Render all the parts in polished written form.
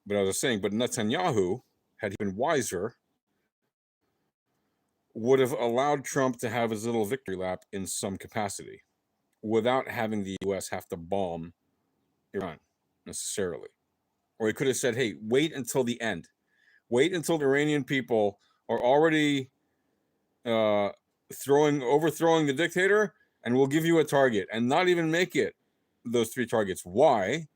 But I was saying, but Netanyahu, had he been wiser, would have allowed Trump to have his little victory lap in some capacity without having the U.S. have to bomb Iran necessarily. Or he could have said, hey, wait until the end. Wait until the Iranian people are already overthrowing the dictator, and we'll give you a target, and not even make it those 3 targets. Why?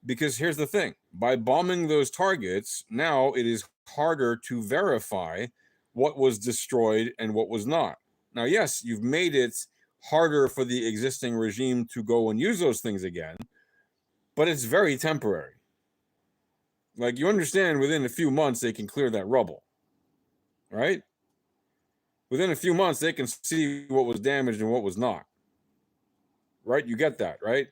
Because here's the thing. By bombing those targets, now it is harder to verify what was destroyed and what was not. Now, yes, you've made it harder for the existing regime to go and use those things again, but it's very temporary. Like, you understand, within a few months, they can clear that rubble, right? Within a few months, they can see what was damaged and what was not, right? You get that, right?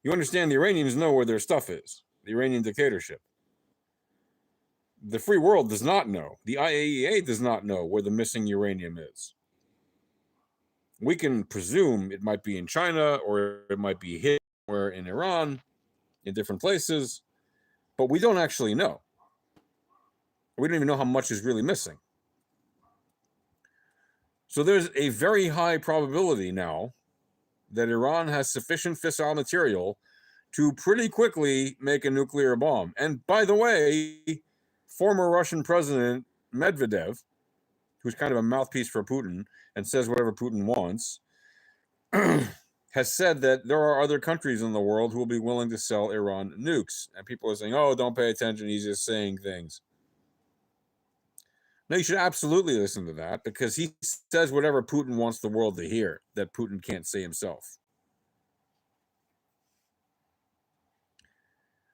You understand the Iranians know where their stuff is, the Iranian dictatorship. The free world does not know. The IAEA does not know where the missing uranium is. We can presume it might be in China, or it might be hidden somewhere in Iran, in different places, but we don't actually know. We don't even know how much is really missing. So there's a very high probability now that Iran has sufficient fissile material to pretty quickly make a nuclear bomb. And by the way, former Russian President Medvedev, who's kind of a mouthpiece for Putin and says whatever Putin wants, has said that there are other countries in the world who will be willing to sell Iran nukes. And people are saying, oh, don't pay attention, he's just saying things. No, you should absolutely listen to that, because he says whatever Putin wants the world to hear that Putin can't say himself.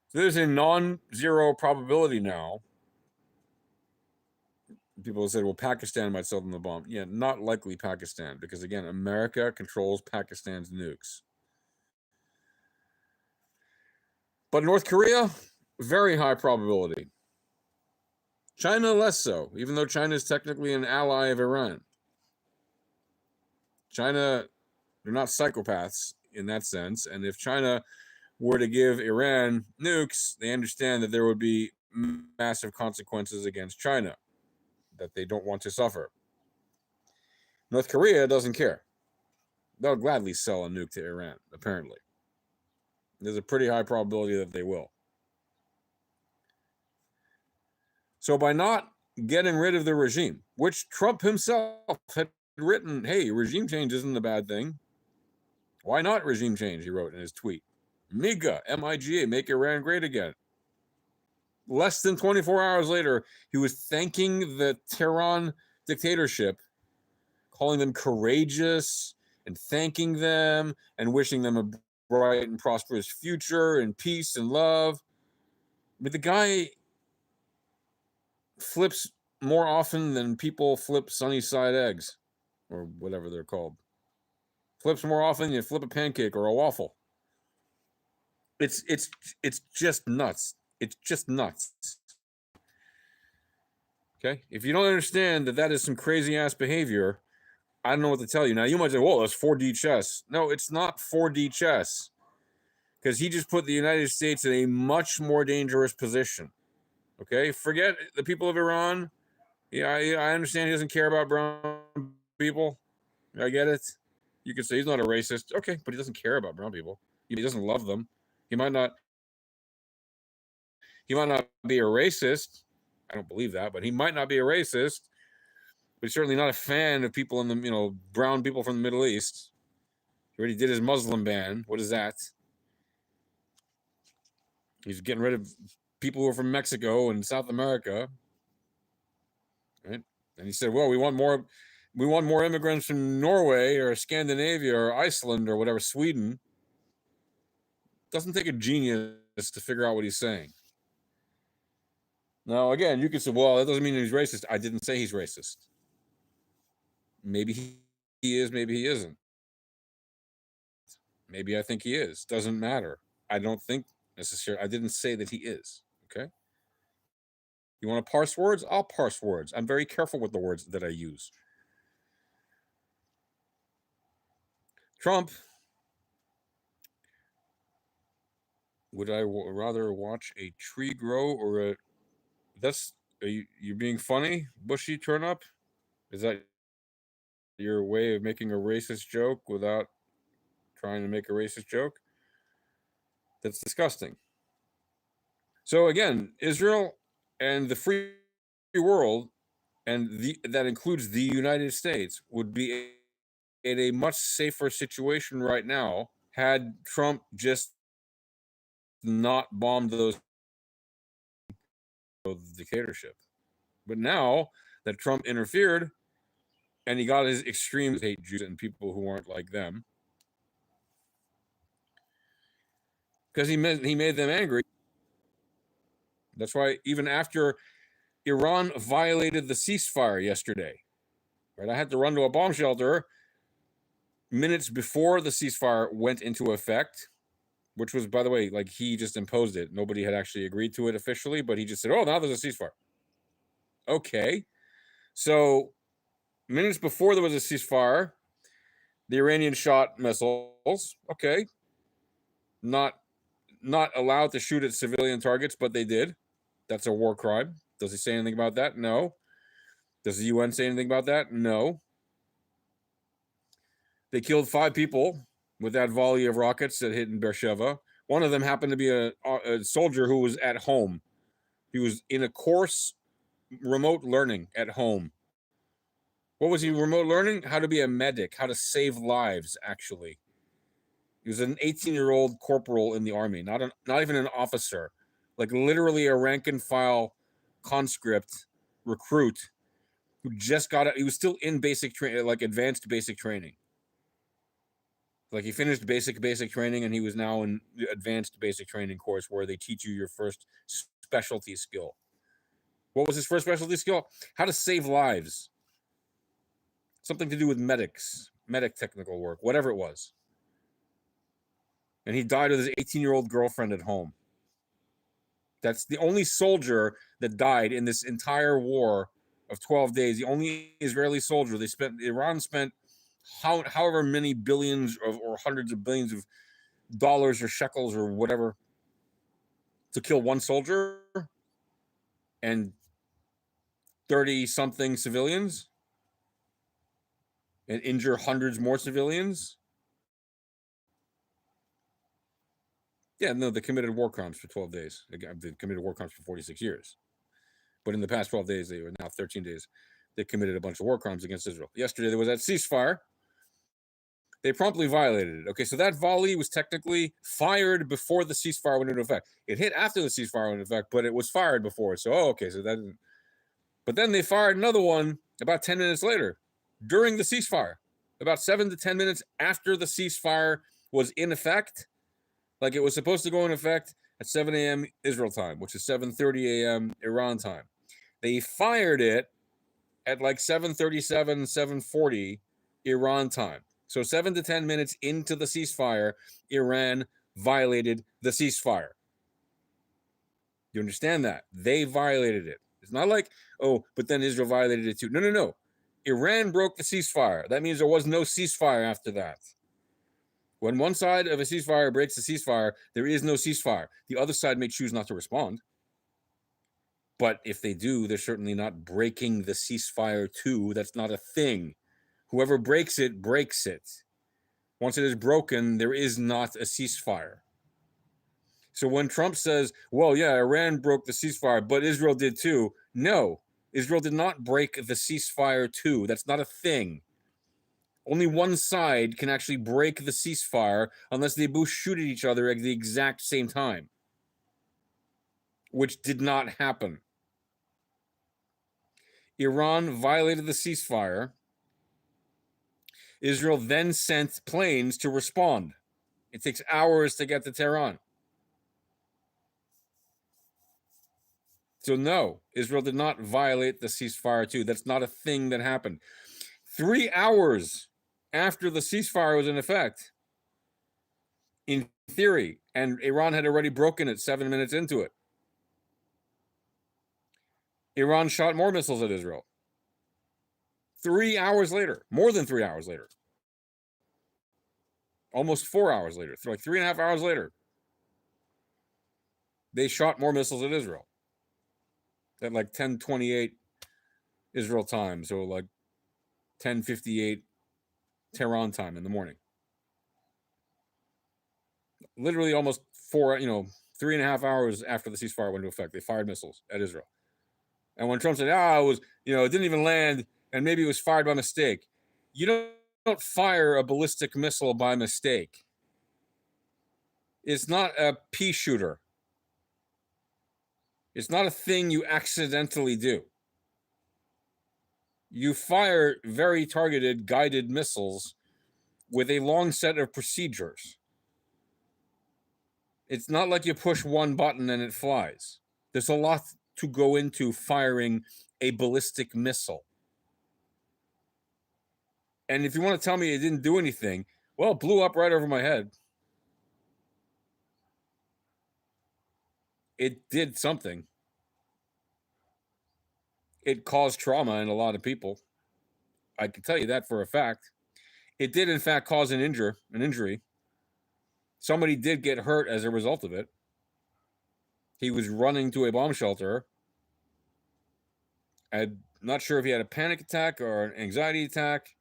So there's a non-zero probability now. People said, well, Pakistan might sell them the bomb. Yeah, not likely Pakistan, because again, America controls Pakistan's nukes. But North Korea, very high probability. China, less so, even though China is technically an ally of Iran. China, they're not psychopaths in that sense. And if China were to give Iran nukes, they understand that there would be massive consequences against China that they don't want to suffer. North Korea doesn't care. They'll gladly sell a nuke to Iran, apparently. There's a pretty high probability that they will. So by not getting rid of the regime, which Trump himself had written, hey, regime change isn't a bad thing. Why not regime change, he wrote in his tweet. MIGA, M-I-G-A, make Iran great again. Less than 24 hours later, he was thanking the Tehran dictatorship, calling them courageous and thanking them and wishing them a bright and prosperous future and peace and love. But the guy flips more often than people flip sunny side eggs, or whatever they're called. Flips more often than you flip a pancake or a waffle. It's just nuts. It's just nuts. Okay? If you don't understand that is some crazy ass behavior, I don't know what to tell you. Now, you might say, well, that's 4D chess. No, it's not 4D chess. Because he just put the United States in a much more dangerous position. Okay? Forget the people of Iran. Yeah, I understand he doesn't care about brown people. I get it. You could say he's not a racist. Okay, but he doesn't care about brown people. He doesn't love them. He might not be a racist. I don't believe that, but he might not be a racist. But he's certainly not a fan of people in the, brown people from the Middle East. He already did his Muslim ban. What is that? He's getting rid of people who are from Mexico and South America. Right? And he said, well, we want more immigrants from Norway or Scandinavia or Iceland or whatever, Sweden. Doesn't take a genius to figure out what he's saying. Now, again, you could say, well, that doesn't mean he's racist. I didn't say he's racist. Maybe he is, maybe he isn't. Maybe I think he is. Doesn't matter. I don't think necessarily. I didn't say that he is. Okay? You want to parse words? I'll parse words. I'm very careful with the words that I use. Trump Would I rather watch a tree grow or a? That's you're being funny, bushy turnip. Is that your way of making a racist joke without trying to make a racist joke? That's disgusting. So again, Israel and the free world, and that includes the United States, would be in a much safer situation right now had Trump just not bombed those dictatorship. But now that Trump interfered and he got his extreme hate Jews and people who aren't like them, because he made them angry. That's why even after Iran violated the ceasefire yesterday, right? I had to run to a bomb shelter minutes before the ceasefire went into effect, which was, by the way, like he just imposed it. Nobody had actually agreed to it officially, but he just said, "Oh, now there's a ceasefire." Okay, so minutes before there was a ceasefire, the Iranian shot missiles. Okay, not allowed to shoot at civilian targets, but they did. That's a war crime. Does he say anything about that? No. Does the UN say anything about that? No. They killed 5 people with that volley of rockets that hit in Beersheba. One of them happened to be a soldier who was at home. He was in a course remote learning at home. What was he remote learning? How to be a medic, how to save lives, actually. He was an 18-year-old corporal in the army, not even an officer, like literally a rank and file conscript recruit who just got it. He was still in basic training, like advanced basic training. Like he finished basic training and he was now in the advanced basic training course where they teach you your first specialty skill. What was his first specialty skill? How to save lives. Something to do with medic technical work, whatever it was. And he died with his 18-year-old girlfriend at home. That's the only soldier that died in this entire war of 12 days. The only Israeli soldier. Iran spent however many billions or hundreds of billions of dollars or shekels or whatever to kill one soldier and 30-something civilians and injure hundreds more civilians. Yeah, no, they committed war crimes for 12 days. They committed war crimes for 46 years. But in the past 12 days, they were now 13 days, they committed a bunch of war crimes against Israel. Yesterday, there was that ceasefire. They promptly violated it. Okay, so that volley was technically fired before the ceasefire went into effect. It hit after the ceasefire went into effect, but it was fired before. So, okay, so that didn't. But then they fired another one about 10 minutes later during the ceasefire, about 7 to 10 minutes after the ceasefire was in effect. Like it was supposed to go in effect at 7 a.m. Israel time, which is 7:30 a.m. Iran time. They fired it at like 7:37, 7:40 Iran time. So 7 to 10 minutes into the ceasefire, Iran violated the ceasefire. You understand that? They violated it. It's not like, oh, but then Israel violated it too. No. Iran broke the ceasefire. That means there was no ceasefire after that. When one side of a ceasefire breaks the ceasefire, there is no ceasefire. The other side may choose not to respond. But if they do, they're certainly not breaking the ceasefire too. That's not a thing. Whoever breaks it, breaks it. Once it is broken, there is not a ceasefire. So when Trump says, well, yeah, Iran broke the ceasefire, but Israel did too. No, Israel did not break the ceasefire too. That's not a thing. Only one side can actually break the ceasefire unless they both shoot at each other at the exact same time, which did not happen. Iran violated the ceasefire. Israel then sent planes to respond. It takes hours to get to Tehran. So no, Israel did not violate the ceasefire too. That's not a thing that happened. 3 hours after the ceasefire was in effect, in theory, and Iran had already broken it 7 minutes into it, Iran shot more missiles at Israel. 3 hours later, more than 3 hours later, almost 4 hours later, like 3.5 hours later. They shot more missiles at Israel at like 10:28 Israel time, so like 10:58 Tehran time in the morning. Literally almost 3.5 hours after the ceasefire went into effect, they fired missiles at Israel. And when Trump said, it was, it didn't even land, and maybe it was fired by mistake. You don't fire a ballistic missile by mistake. It's not a pea shooter. It's not a thing you accidentally do. You fire very targeted, guided missiles with a long set of procedures. It's not like you push one button and it flies. There's a lot to go into firing a ballistic missile. And if you want to tell me it didn't do anything, well, it blew up right over my head. It did something. It caused trauma in a lot of people. I can tell you that for a fact. It did, in fact, cause an injury. Somebody did get hurt as a result of it. He was running to a bomb shelter. I'm not sure if he had a panic attack or an anxiety attack,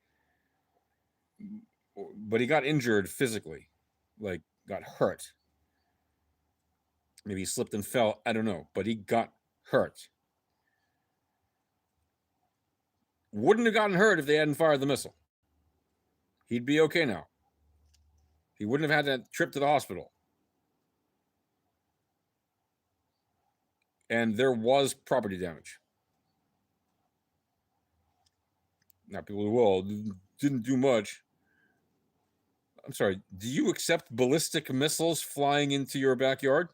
but he got injured physically, like got hurt. Maybe he slipped and fell. I don't know, but he got hurt. Wouldn't have gotten hurt if they hadn't fired the missile. He'd be okay now. He wouldn't have had that trip to the hospital. And there was property damage. Now people will, didn't do much. I'm sorry, do you accept ballistic missiles flying into your backyard?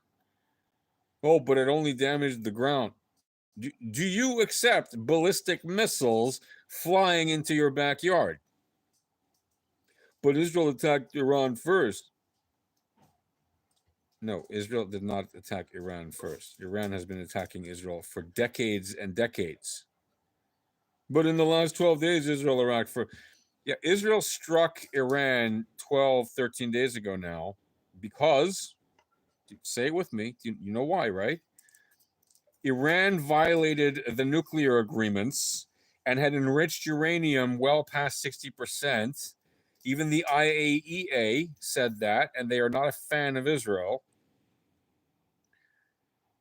Oh, but it only damaged the ground. Do you accept ballistic missiles flying into your backyard? But Israel attacked Iran first. No, Israel did not attack Iran first. Iran has been attacking Israel for decades and decades. But in the last 12 days, Israel struck Iran 13 days ago now because, say it with me, you know why, right? Iran violated the nuclear agreements and had enriched uranium well past 60%. Even the IAEA said that, and they are not a fan of Israel.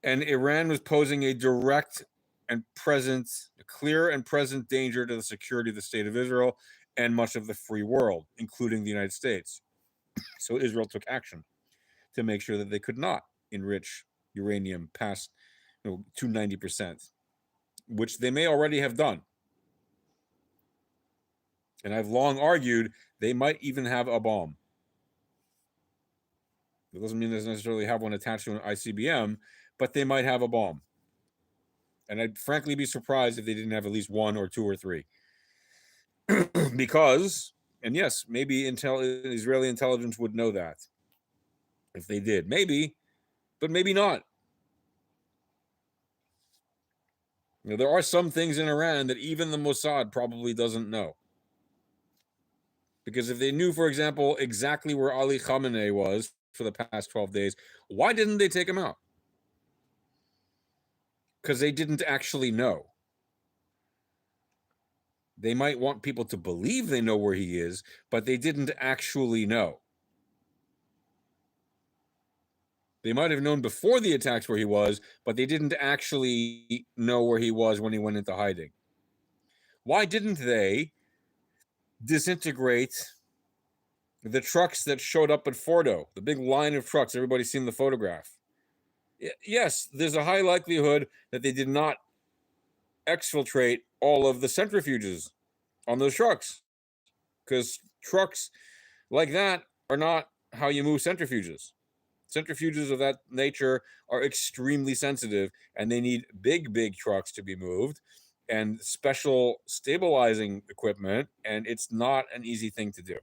And Iran was posing a direct and present, clear and present danger to the security of the state of Israel and much of the free world, including the United States. So Israel took action to make sure that they could not enrich uranium past to 90%, which they may already have done. And I've long argued they might even have a bomb. It doesn't mean they necessarily have one attached to an ICBM, but they might have a bomb. And I'd frankly be surprised if they didn't have at least one or two or three. Because, and yes, maybe Israeli intelligence would know that if they did. Maybe, but maybe not. There are some things in Iran that even the Mossad probably doesn't know. Because if they knew, for example, exactly where Ali Khamenei was for the past 12 days, why didn't they take him out? Because they didn't actually know. They might want people to believe they know where he is, but they didn't actually know. They might have known before the attacks where he was, but they didn't actually know where he was when he went into hiding. Why didn't they disintegrate the trucks that showed up at Fordo, the big line of trucks? Everybody's seen the photograph. Yes, there's a high likelihood that they did not exfiltrate all of the centrifuges on those trucks, because trucks like that are not how you move centrifuges. Centrifuges of that nature are extremely sensitive, and they need big trucks to be moved and special stabilizing equipment, and it's not an easy thing to do.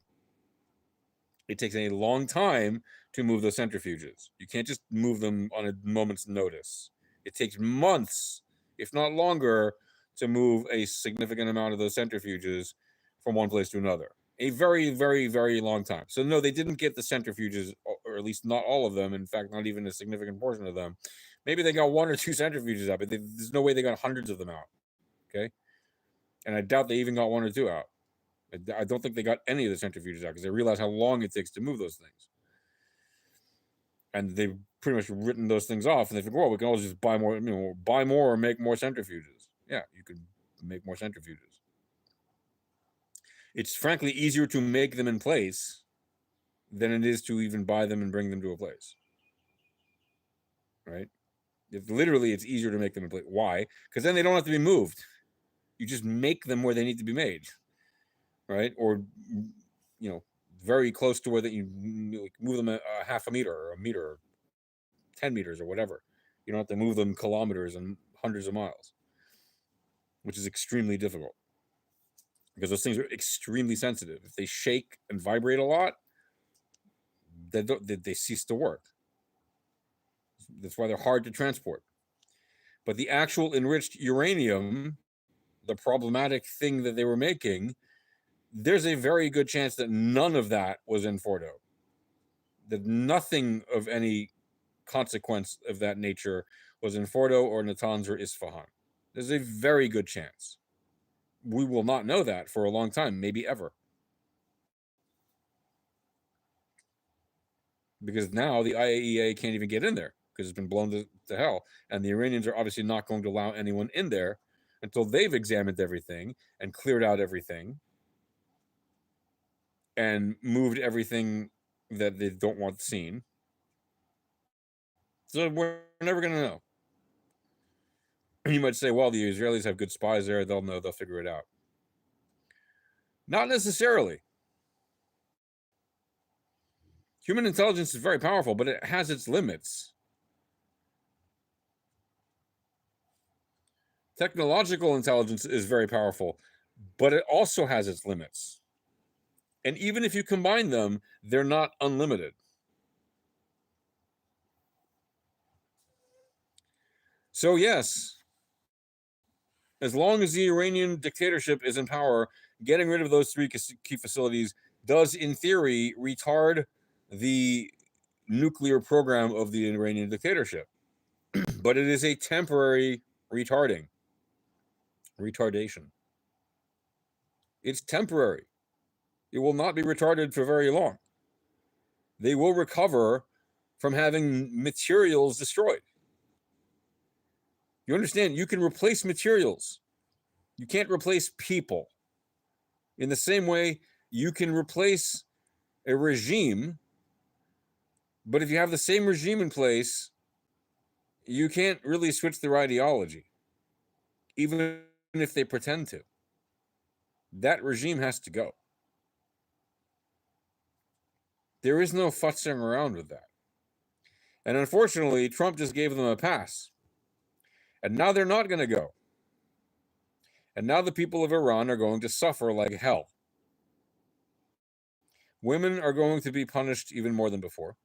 It takes a long time to move those centrifuges. You can't just move them on a moment's notice. It takes months, if not longer, to move a significant amount of those centrifuges from one place to another. A very, very, very long time. So no, they didn't get the centrifuges or at least not all of them. In fact, not even a significant portion of them. Maybe they got 1 or 2 centrifuges out, but there's no way they got hundreds of them out. Okay, and I doubt they even got 1 or 2 out. I don't think they got any of the centrifuges out because they realize how long it takes to move those things. And they've pretty much written those things off, and they think, well, we can always just buy more, buy more or make more centrifuges. Yeah, you could make more centrifuges. It's frankly easier to make them in place than it is to even buy them and bring them to a place. Right? Literally, it's easier to make them in place. Why? Because then they don't have to be moved. You just make them where they need to be made. Right? Or, very close to where that you move them a half a meter or a meter or 10 meters or whatever. You don't have to move them kilometers and hundreds of miles, which is extremely difficult because those things are extremely sensitive. If they shake and vibrate a lot, they cease to work. That's why they're hard to transport. But the actual enriched uranium, the problematic thing that they were making, there's a very good chance that none of that was in Fordo. That nothing of any consequence of that nature was in Fordo or Natanz or Isfahan. There's a very good chance. We will not know that for a long time, maybe ever. Because now the IAEA can't even get in there because it's been blown to hell. And the Iranians are obviously not going to allow anyone in there until they've examined everything and cleared out everything and moved everything that they don't want seen. So we're never going to know. You might say, well, the Israelis have good spies there. They'll know. They'll figure it out. Not necessarily. Human intelligence is very powerful, but it has its limits. Technological intelligence is very powerful, but it also has its limits. And even if you combine them, they're not unlimited. So yes, as long as the Iranian dictatorship is in power, getting rid of those 3 key facilities does, in theory, retard the nuclear program of the Iranian dictatorship. But it is a temporary retardation. It's temporary. It will not be retarded for very long. They will recover from having materials destroyed. You understand? You can replace materials. You can't replace people. In the same way, you can replace a regime, but if you have the same regime in place, you can't really switch their ideology, even if they pretend to. That regime has to go. There is no futzing around with that. And unfortunately, Trump just gave them a pass. And now they're not going to go. And now the people of Iran are going to suffer like hell. Women are going to be punished even more than before.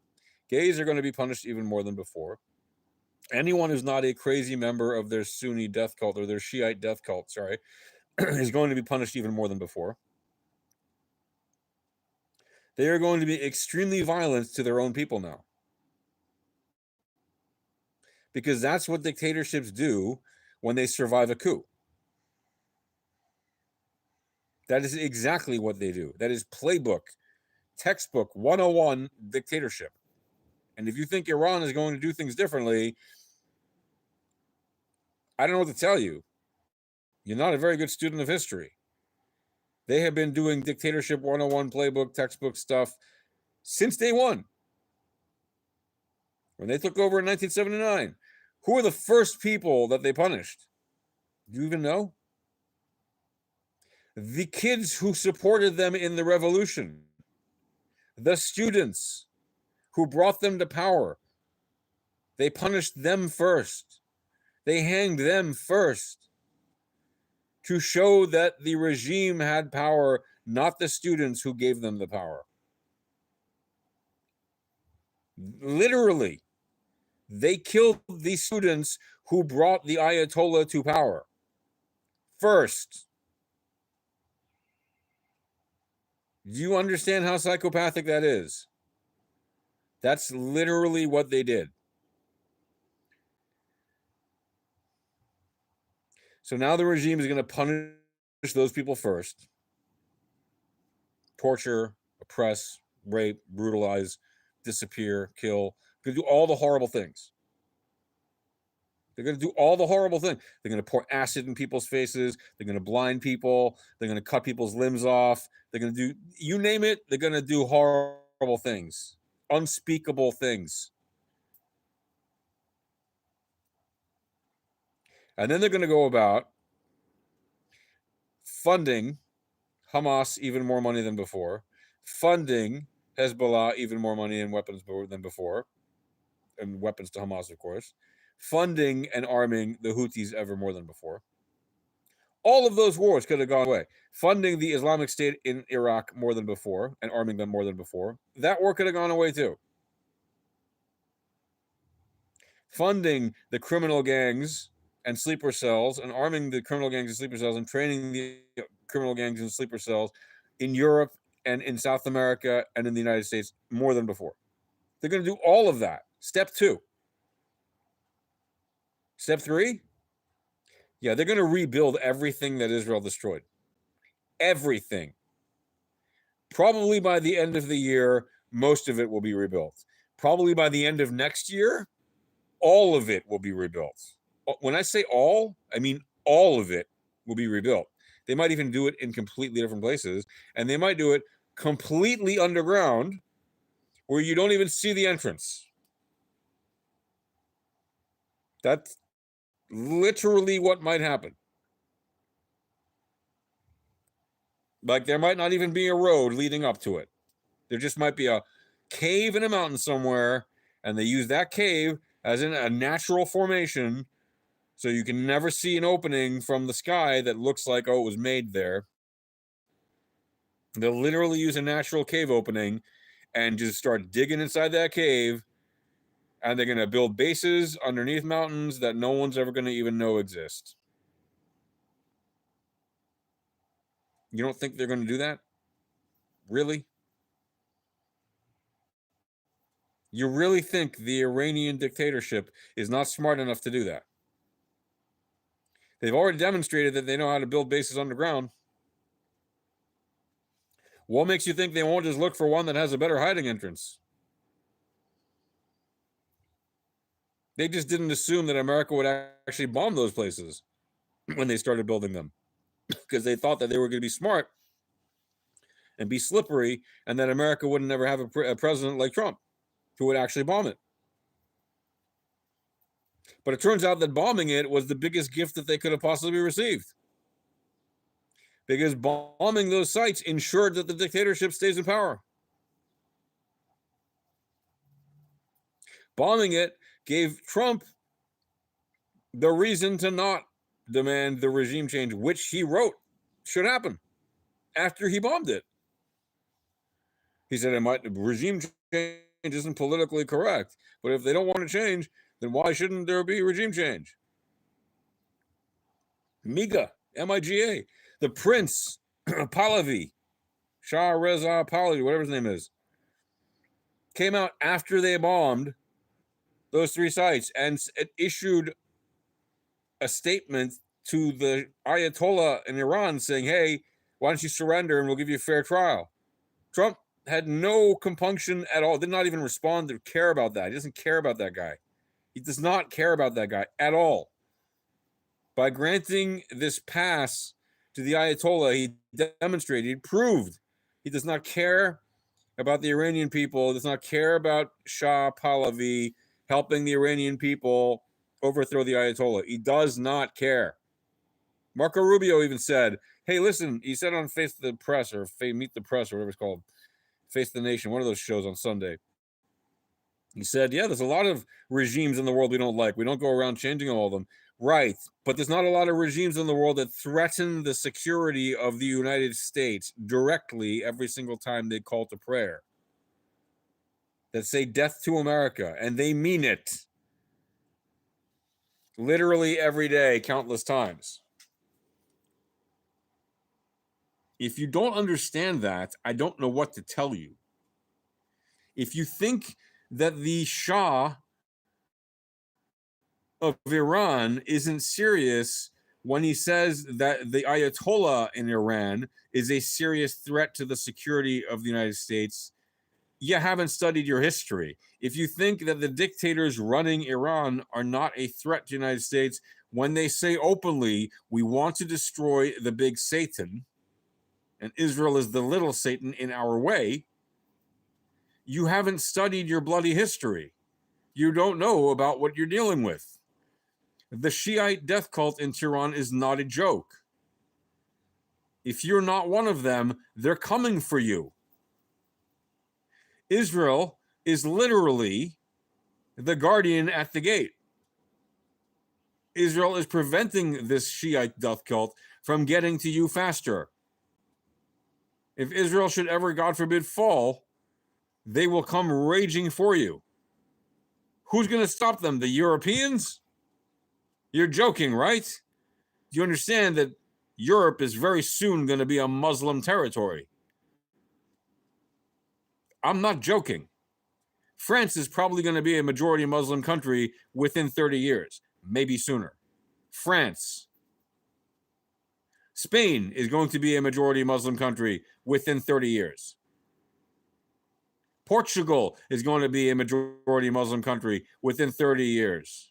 Gays are going to be punished even more than before. Anyone who's not a crazy member of their Sunni death cult or their Shiite death cult, is going to be punished even more than before. They are going to be extremely violent to their own people now. Because that's what dictatorships do when they survive a coup. That is exactly what they do. That is playbook, textbook 101 dictatorship. And if you think Iran is going to do things differently, I don't know what to tell you. You're not a very good student of history. They have been doing dictatorship 101 playbook, textbook stuff since day one. When they took over in 1979, who were the first people that they punished? Do you even know? The kids who supported them in the revolution. The students who brought them to power. They punished them first. They hanged them first to show that the regime had power, not the students who gave them the power. Literally, they killed the students who brought the Ayatollah to power first. Do you understand how psychopathic that is? That's literally what they did. So now the regime is going to punish those people first. Torture, oppress, rape, brutalize, disappear, kill. Going to do all the horrible things. They're going to do all the horrible things. They're going to pour acid in people's faces. They're going to blind people. They're going to cut people's limbs off. They're going to do, you name it, they're going to do horrible things, unspeakable things. And then they're going to go about funding Hamas even more money than before, funding Hezbollah even more money and weapons than before, and weapons to Hamas, of course, funding and arming the Houthis ever more than before. All of those wars could have gone away. Funding the Islamic State in Iraq more than before and arming them more than before, that war could have gone away too. Funding the criminal gangs and sleeper cells and arming the criminal gangs and sleeper cells and training the criminal gangs and sleeper cells in Europe and in South America and in the United States more than before. They're going to do all of that. Step 2. Step 3, yeah, they're going to rebuild everything that Israel destroyed. Everything. Probably by the end of the year, most of it will be rebuilt. Probably by the end of next year, all of it will be rebuilt. When I say all, I mean all of it will be rebuilt. They might even do it in completely different places, and they might do it completely underground where you don't even see the entrance. That's literally what might happen. Like there might not even be a road leading up to it. There just might be a cave in a mountain somewhere, and they use that cave as in a natural formation so you can never see an opening from the sky that looks like, oh, it was made there. They'll literally use a natural cave opening and just start digging inside that cave, and they're going to build bases underneath mountains that no one's ever going to even know exist. You don't think they're going to do that? Really? You really think the Iranian dictatorship is not smart enough to do that? They've already demonstrated that they know how to build bases underground. What makes you think they won't just look for one that has a better hiding entrance? They just didn't assume that America would actually bomb those places when they started building them, because they thought that they were going to be smart and be slippery, and that America would never have a president like Trump who would actually bomb it. But it turns out that bombing it was the biggest gift that they could have possibly received, because bombing those sites ensured that the dictatorship stays in power. Bombing it gave Trump the reason to not demand the regime change, which he wrote should happen after he bombed it. He said regime change isn't politically correct, but if they don't want to change, then why shouldn't there be regime change? MIGA, the Prince Pahlavi, Shah Reza Pahlavi, whatever his name is, came out after they bombed those 3 sites and it issued a statement to the Ayatollah in Iran saying, hey, why don't you surrender and we'll give you a fair trial? Trump had no compunction at all, did not even respond or care about that. He doesn't care about that guy. He does not care about that guy at all. By granting this pass to the Ayatollah, he demonstrated, he proved he does not care about the Iranian people, does not care about Shah Pahlavi helping the Iranian people overthrow the Ayatollah. He does not care. Marco Rubio even said, hey, listen, he said on Face the Press or Meet the Press or whatever it's called, Face the Nation, one of those shows on Sunday. He said, yeah, there's a lot of regimes in the world we don't like. We don't go around changing all of them. Right. But there's not a lot of regimes in the world that threaten the security of the United States directly every single time they call to prayer. That say death to America, and they mean it. Literally every day, countless times. If you don't understand that, I don't know what to tell you. If you think that the Shah of Iran isn't serious when he says that the Ayatollah in Iran is a serious threat to the security of the United States, you haven't studied your history. If you think that the dictators running Iran are not a threat to the United States, when they say openly, we want to destroy the big Satan, and Israel is the little Satan in our way, you haven't studied your bloody history. You don't know about what you're dealing with. The Shiite death cult in Tehran is not a joke. If you're not one of them, they're coming for you. Israel is literally the guardian at the gate. Israel is preventing this Shiite death cult from getting to you faster. If Israel should ever, God forbid, fall, they will come raging for you. Who's going to stop them? The Europeans? You're joking, right? Do you understand that Europe is very soon going to be a Muslim territory? I'm not joking. France is probably going to be a majority Muslim country within 30 years, maybe sooner. France. Spain is going to be a majority Muslim country within 30 years. Portugal is going to be a majority Muslim country within 30 years.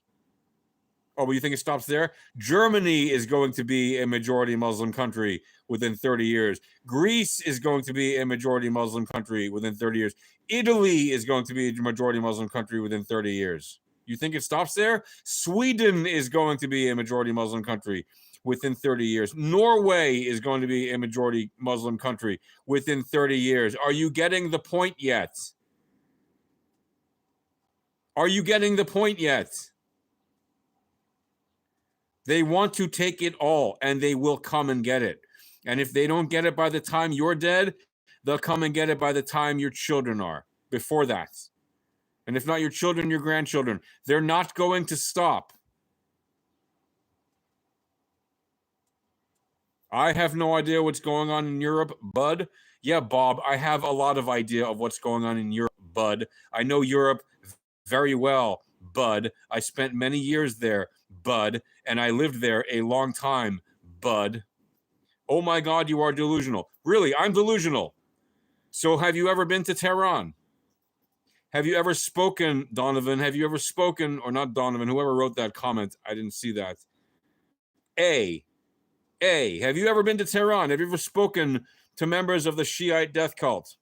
Oh, but you think it stops there? Germany is going to be a majority Muslim country within 30 years. Greece is going to be a majority Muslim country within 30 years. Italy is going to be a majority Muslim country within 30 years. You think it stops there? Sweden is going to be a majority Muslim country within 30 years. Norway is going to be a majority Muslim country within 30 years. Are you getting the point yet? Are you getting the point yet? They want to take it all, and they will come and get it. And if they don't get it by the time you're dead, they'll come and get it by the time your children are, before that. And if not your children, your grandchildren. They're not going to stop. I have no idea what's going on in Europe, bud. Yeah, Bob, I have a lot of idea of what's going on in Europe, bud. I know Europe very well, bud. I spent many years there, bud, and I lived there a long time, bud. Oh my God, you are delusional. Really, I'm delusional. So have you ever been to Tehran? Have you ever spoken, Donovan? Have you ever spoken, or not Donovan, whoever wrote that comment? I didn't see that. Have you ever been to Tehran? Have you ever spoken to members of the Shiite death cult?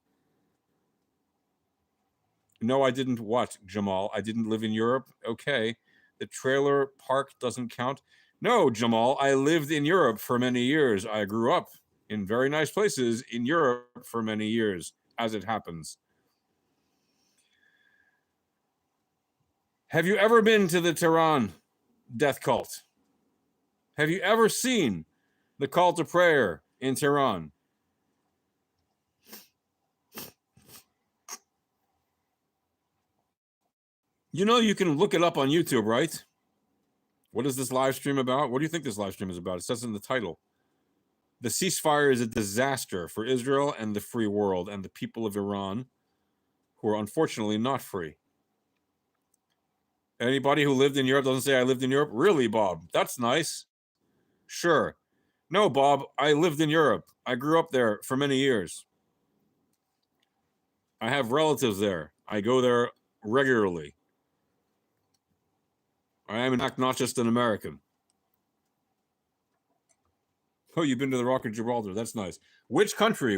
No, I didn't. What, Jamal? I didn't live in Europe? Okay. The trailer park doesn't count. No, Jamal, I lived in Europe for many years. I grew up in very nice places in Europe for many years, as it happens. Have you ever been to the Tehran death cult? Have you ever seen the call to prayer in Tehran? You know, you can look it up on YouTube, right? What is this live stream about? What do you think this live stream is about? It says in the title. The ceasefire is a disaster for Israel and the free world and the people of Iran, who are unfortunately not free. Anybody who lived in Europe doesn't say, I lived in Europe? Really, Bob? That's nice. Sure. No, Bob, I lived in Europe. I grew up there for many years. I have relatives there. I go there regularly. I am, in fact, not just an American. Oh, you've been to the Rock of Gibraltar. That's nice. Which country?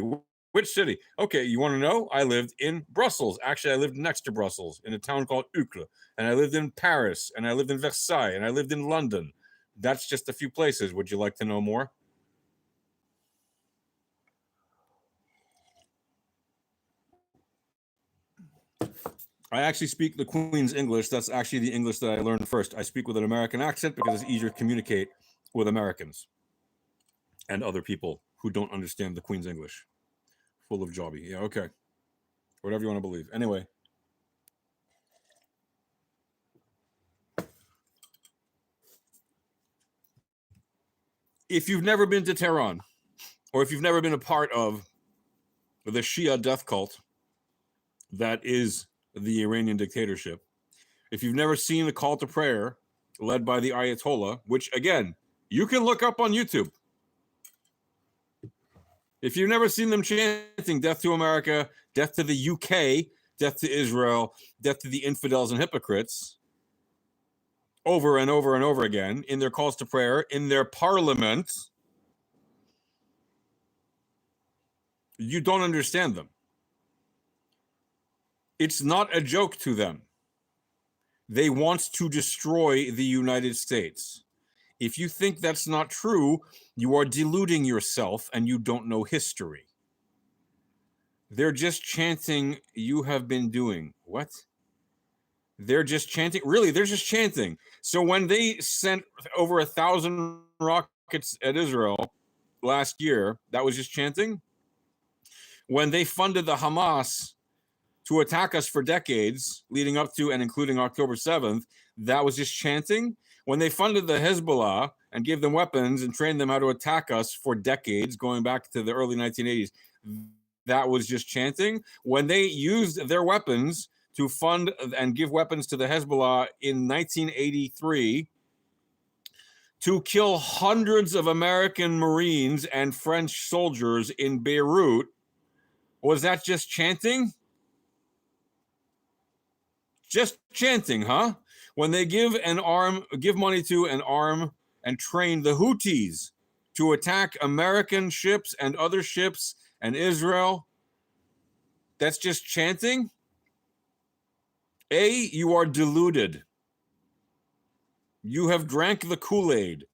Which city? Okay, you want to know? I lived in Brussels. Actually, I lived next to Brussels in a town called Uccle. And I lived in Paris. And I lived in Versailles. And I lived in London. That's just a few places. Would you like to know more? I actually speak the Queen's English. That's actually the English that I learned first. I speak with an American accent because it's easier to communicate with Americans and other people who don't understand the Queen's English. Full of jobby. Yeah, okay. Whatever you want to believe. Anyway. If you've never been to Tehran, or if you've never been a part of the Shia death cult that is the Iranian dictatorship, if you've never seen a call to prayer led by the Ayatollah, which again, you can look up on YouTube. If you've never seen them chanting death to America, death to the UK, death to Israel, death to the infidels and hypocrites, over and over and over again in their calls to prayer, in their parliament, you don't understand them. It's not a joke to them. They want to destroy the United States. If you think that's not true, you are deluding yourself and you don't know history. They're just chanting, you have been doing. What? They're just chanting. Really, they're just chanting. So when they sent over 1,000 rockets at Israel last year, that was just chanting. When they funded the Hamas to attack us for decades, leading up to and including October 7th, that was just chanting. When they funded the Hezbollah and gave them weapons and trained them how to attack us for decades, going back to the early 1980s, that was just chanting. When they used their weapons to fund and give weapons to the Hezbollah in 1983 to kill hundreds of American Marines and French soldiers in Beirut, was that just chanting? Just chanting, huh? When they give money to and arm and train the Houthis to attack American ships and other ships and Israel, that's just chanting? You are deluded. You have drank the Kool-Aid.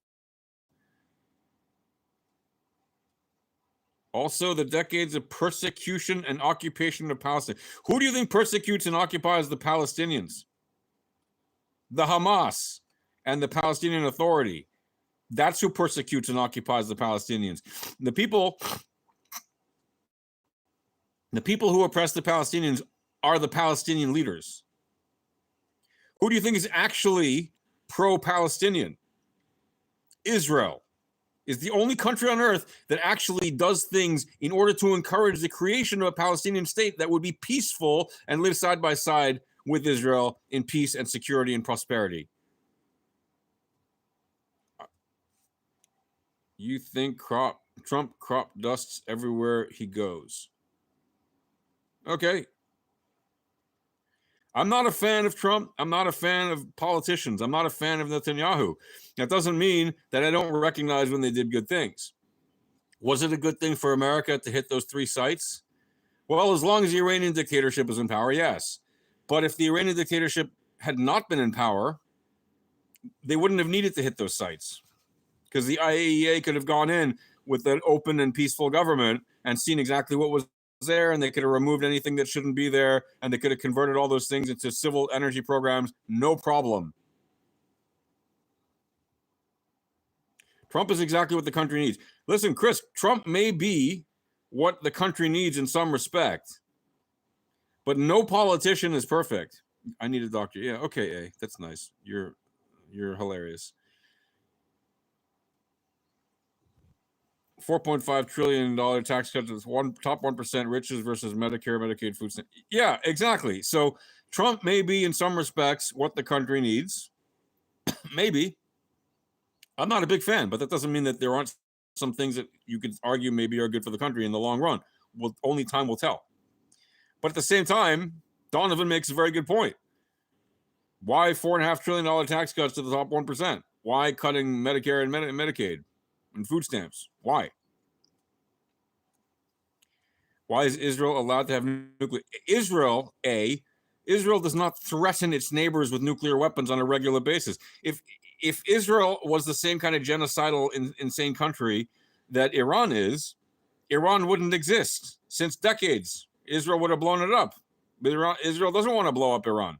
Also, the decades of persecution and occupation of Palestine. Who do you think persecutes and occupies the Palestinians? The Hamas and the Palestinian Authority. That's who persecutes and occupies the Palestinians. The people who oppress the Palestinians are the Palestinian leaders. Who do you think is actually pro-Palestinian? Israel is the only country on earth that actually does things in order to encourage the creation of a Palestinian state that would be peaceful and live side by side with Israel in peace and security and prosperity. You think Trump crop dusts everywhere he goes. Okay. I'm not a fan of Trump. I'm not a fan of politicians. I'm not a fan of Netanyahu. That doesn't mean that I don't recognize when they did good things. Was it a good thing for America to hit those 3 sites? Well, as long as the Iranian dictatorship was in power, yes. But if the Iranian dictatorship had not been in power, they wouldn't have needed to hit those sites, because the IAEA could have gone in with an open and peaceful government and seen exactly what was there, and they could have removed anything that shouldn't be there, and they could have converted all those things into civil energy programs, no problem. Trump is exactly what the country needs. Listen, Chris, Trump may be what the country needs in some respect, but no politician is perfect. I need a doctor. Yeah, okay, that's nice. You're hilarious. $4.5 trillion tax cut to the top 1% riches versus Medicare, Medicaid, food stamps. Yeah, exactly. So Trump may be in some respects what the country needs. Maybe. I'm not a big fan, but that doesn't mean that there aren't some things that you could argue maybe are good for the country in the long run. Well, only time will tell. But at the same time, Donovan makes a very good point. Why $4.5 trillion tax cuts to the top 1%? Why cutting Medicare and Medicaid and food stamps? Why? Why is Israel allowed to have nuclear? Israel does not threaten its neighbors with nuclear weapons on a regular basis. If Israel was the same kind of genocidal, insane country that Iran is, Iran wouldn't exist. Since decades, Israel would have blown it up. But Israel doesn't want to blow up Iran.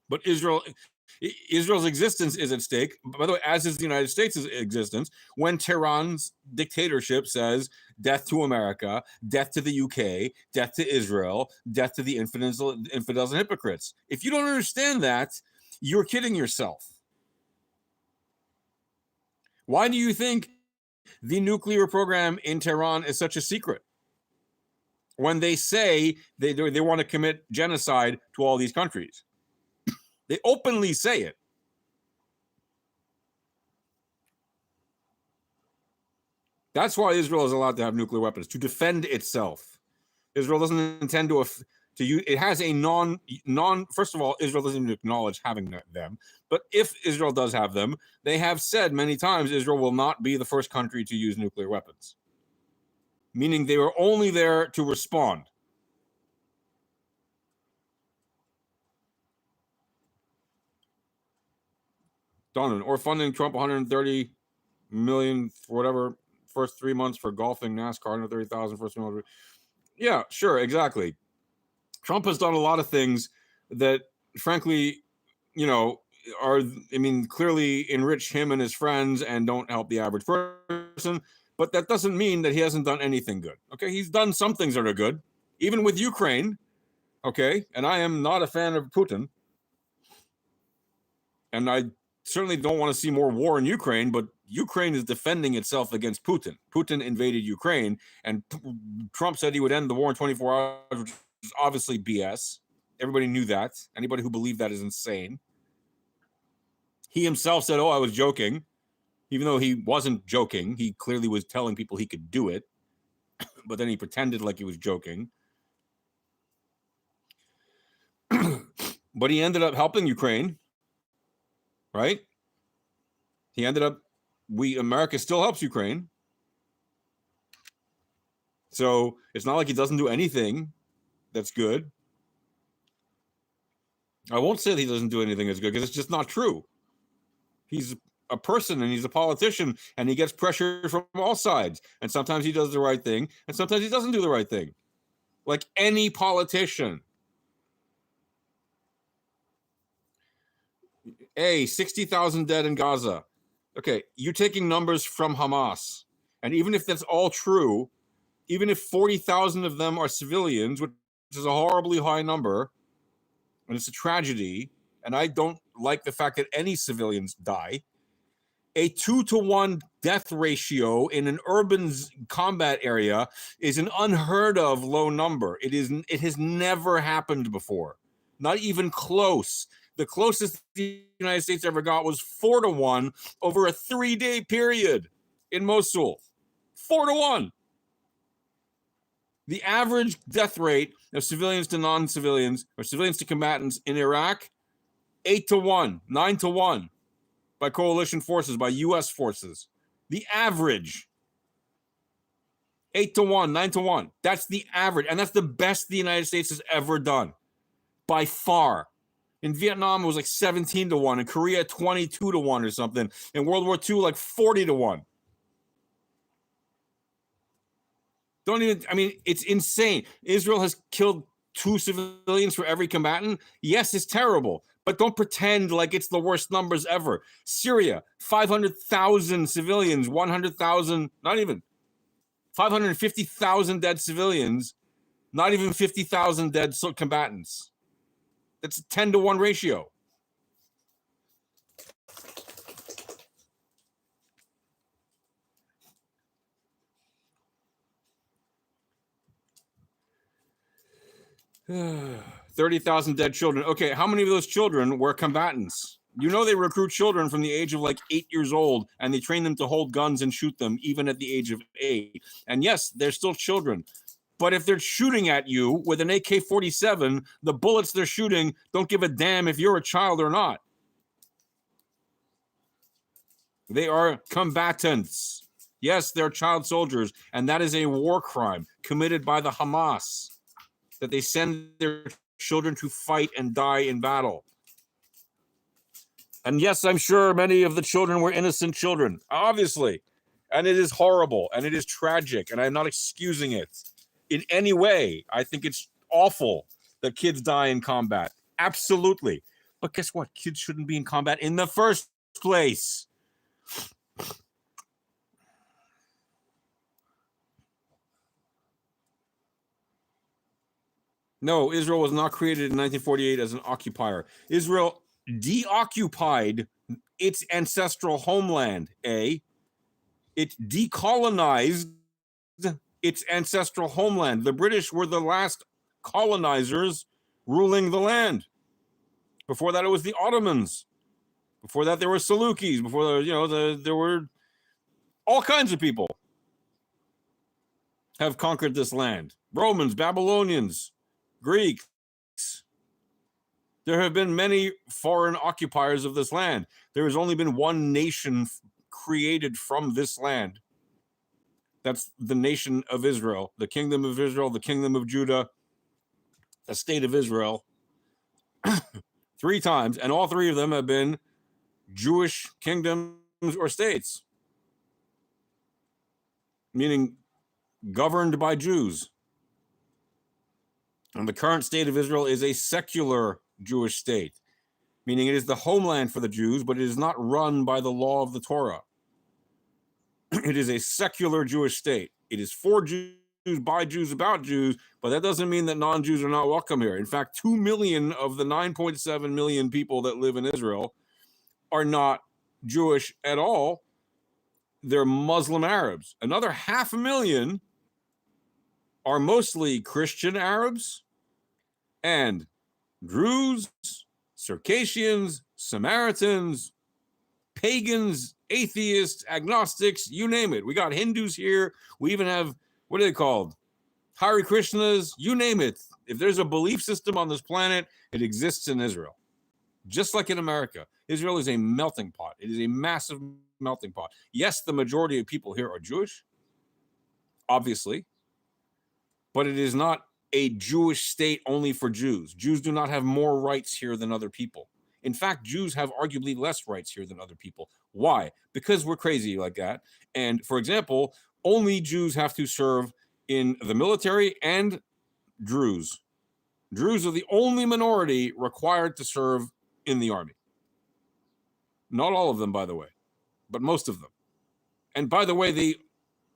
But Israel's existence is at stake, by the way, as is the United States' existence, when Tehran's dictatorship says death to America, death to the UK, death to Israel, death to the infidels and hypocrites. If you don't understand that, you're kidding yourself. Why do you think the nuclear program in Tehran is such a secret? when they say they want to commit genocide to all these countries. They openly say it. That's why Israel is allowed to have nuclear weapons, to defend itself. Israel doesn't intend to use. It has a non. First of all, Israel doesn't even acknowledge having them. But if Israel does have them, they have said many times Israel will not be the first country to use nuclear weapons, meaning they were only there to respond. Donovan, or funding Trump 130 million for whatever first 3 months for golfing, NASCAR 130,000 first 3 months. Yeah, sure, exactly. Trump has done a lot of things that, frankly, clearly enrich him and his friends and don't help the average person. But that doesn't mean that he hasn't done anything good. Okay, he's done some things that are good, even with Ukraine. Okay, and I am not a fan of Putin, and I certainly don't want to see more war in Ukraine, but Ukraine is defending itself against Putin. Putin invaded Ukraine, and Trump said he would end the war in 24 hours, which is obviously BS. Everybody knew that. Anybody who believed that is insane. He himself said, I was joking. Even though he wasn't joking, he clearly was telling people he could do it, but then he pretended like he was joking. But he ended up helping Ukraine. Right? He ended up, America still helps Ukraine. So it's not like he doesn't do anything that's good. I won't say that he doesn't do anything that's good because it's just not true. He's a person and he's a politician and he gets pressure from all sides. And sometimes he does the right thing and sometimes he doesn't do the right thing. Like any politician. 60,000 dead in Gaza. Okay, you're taking numbers from Hamas. And even if that's all true, even if 40,000 of them are civilians, which is a horribly high number, and it's a tragedy, and I don't like the fact that any civilians die, a 2-to-1 death ratio in an urban combat area is an unheard of low number. It has never happened before. Not even close. The closest the United States ever got was 4-to-1 over a 3-day period in Mosul. 4-to-1. The average death rate of civilians to non-civilians or civilians to combatants in Iraq, 8-to-1, 9-to-1 by coalition forces, by U.S. forces. The average, 8-to-1, 9-to-1. That's the average, and that's the best the United States has ever done, by far. In Vietnam, it was like 17-to-1. In Korea, 22-to-1 or something. In World War II, like 40-to-1. It's insane. Israel has killed 2 civilians for every combatant. Yes, it's terrible, but don't pretend like it's the worst numbers ever. Syria, 500,000 civilians, 100,000, not even 550,000 dead civilians, not even 50,000 dead combatants. That's a 10-to-1 ratio. $30,000 dead children. Okay, how many of those children were combatants? You know they recruit children from the age of like 8 years old, and they train them to hold guns and shoot them even at the age of 8. And yes, they're still children. But if they're shooting at you with an AK-47, the bullets they're shooting don't give a damn if you're a child or not. They are combatants. Yes, they're child soldiers, and that is a war crime committed by the Hamas, that they send their children to fight and die in battle. And yes, I'm sure many of the children were innocent children, obviously. And it is horrible, and it is tragic, and I'm not excusing it in any way. I think it's awful that kids die in combat. Absolutely. But guess what? Kids shouldn't be in combat in the first place. No, Israel was not created in 1948 as an occupier. Israel deoccupied its ancestral homeland, It decolonized its ancestral homeland. The British were the last colonizers ruling the land. Before that, it was the Ottomans. Before that, there were Seleucids. Before there were all kinds of people have conquered this land. Romans, Babylonians, Greeks. There have been many foreign occupiers of this land. There has only been one nation created from this land. That's the nation of Israel, the kingdom of Israel, the kingdom of Judah, the state of Israel. 3 times, and all 3 of them have been Jewish kingdoms or states, meaning governed by Jews. And the current state of Israel is a secular Jewish state, meaning it is the homeland for the Jews, but it is not run by the law of the Torah. It is a secular Jewish state. It is for Jews, by Jews, about Jews, but that doesn't mean that non-Jews are not welcome here. In fact, 2 million of the 9.7 million people that live in Israel are not Jewish at all. They're Muslim Arabs. Another 500,000 are mostly Christian Arabs and Druze, Circassians, Samaritans, pagans, atheists, agnostics, you name it. We got Hindus here. We even have, what are they called? Hare Krishnas, you name it. If there's a belief system on this planet, it exists in Israel. Just like in America. Israel is a melting pot. It is a massive melting pot. Yes, the majority of people here are Jewish, obviously, but it is not a Jewish state only for Jews. Jews do not have more rights here than other people. In fact, Jews have arguably less rights here than other people. Why? Because we're crazy like that. And for example, only Jews have to serve in the military and Druze. Druze are the only minority required to serve in the army. Not all of them, by the way, but most of them. And by the way, they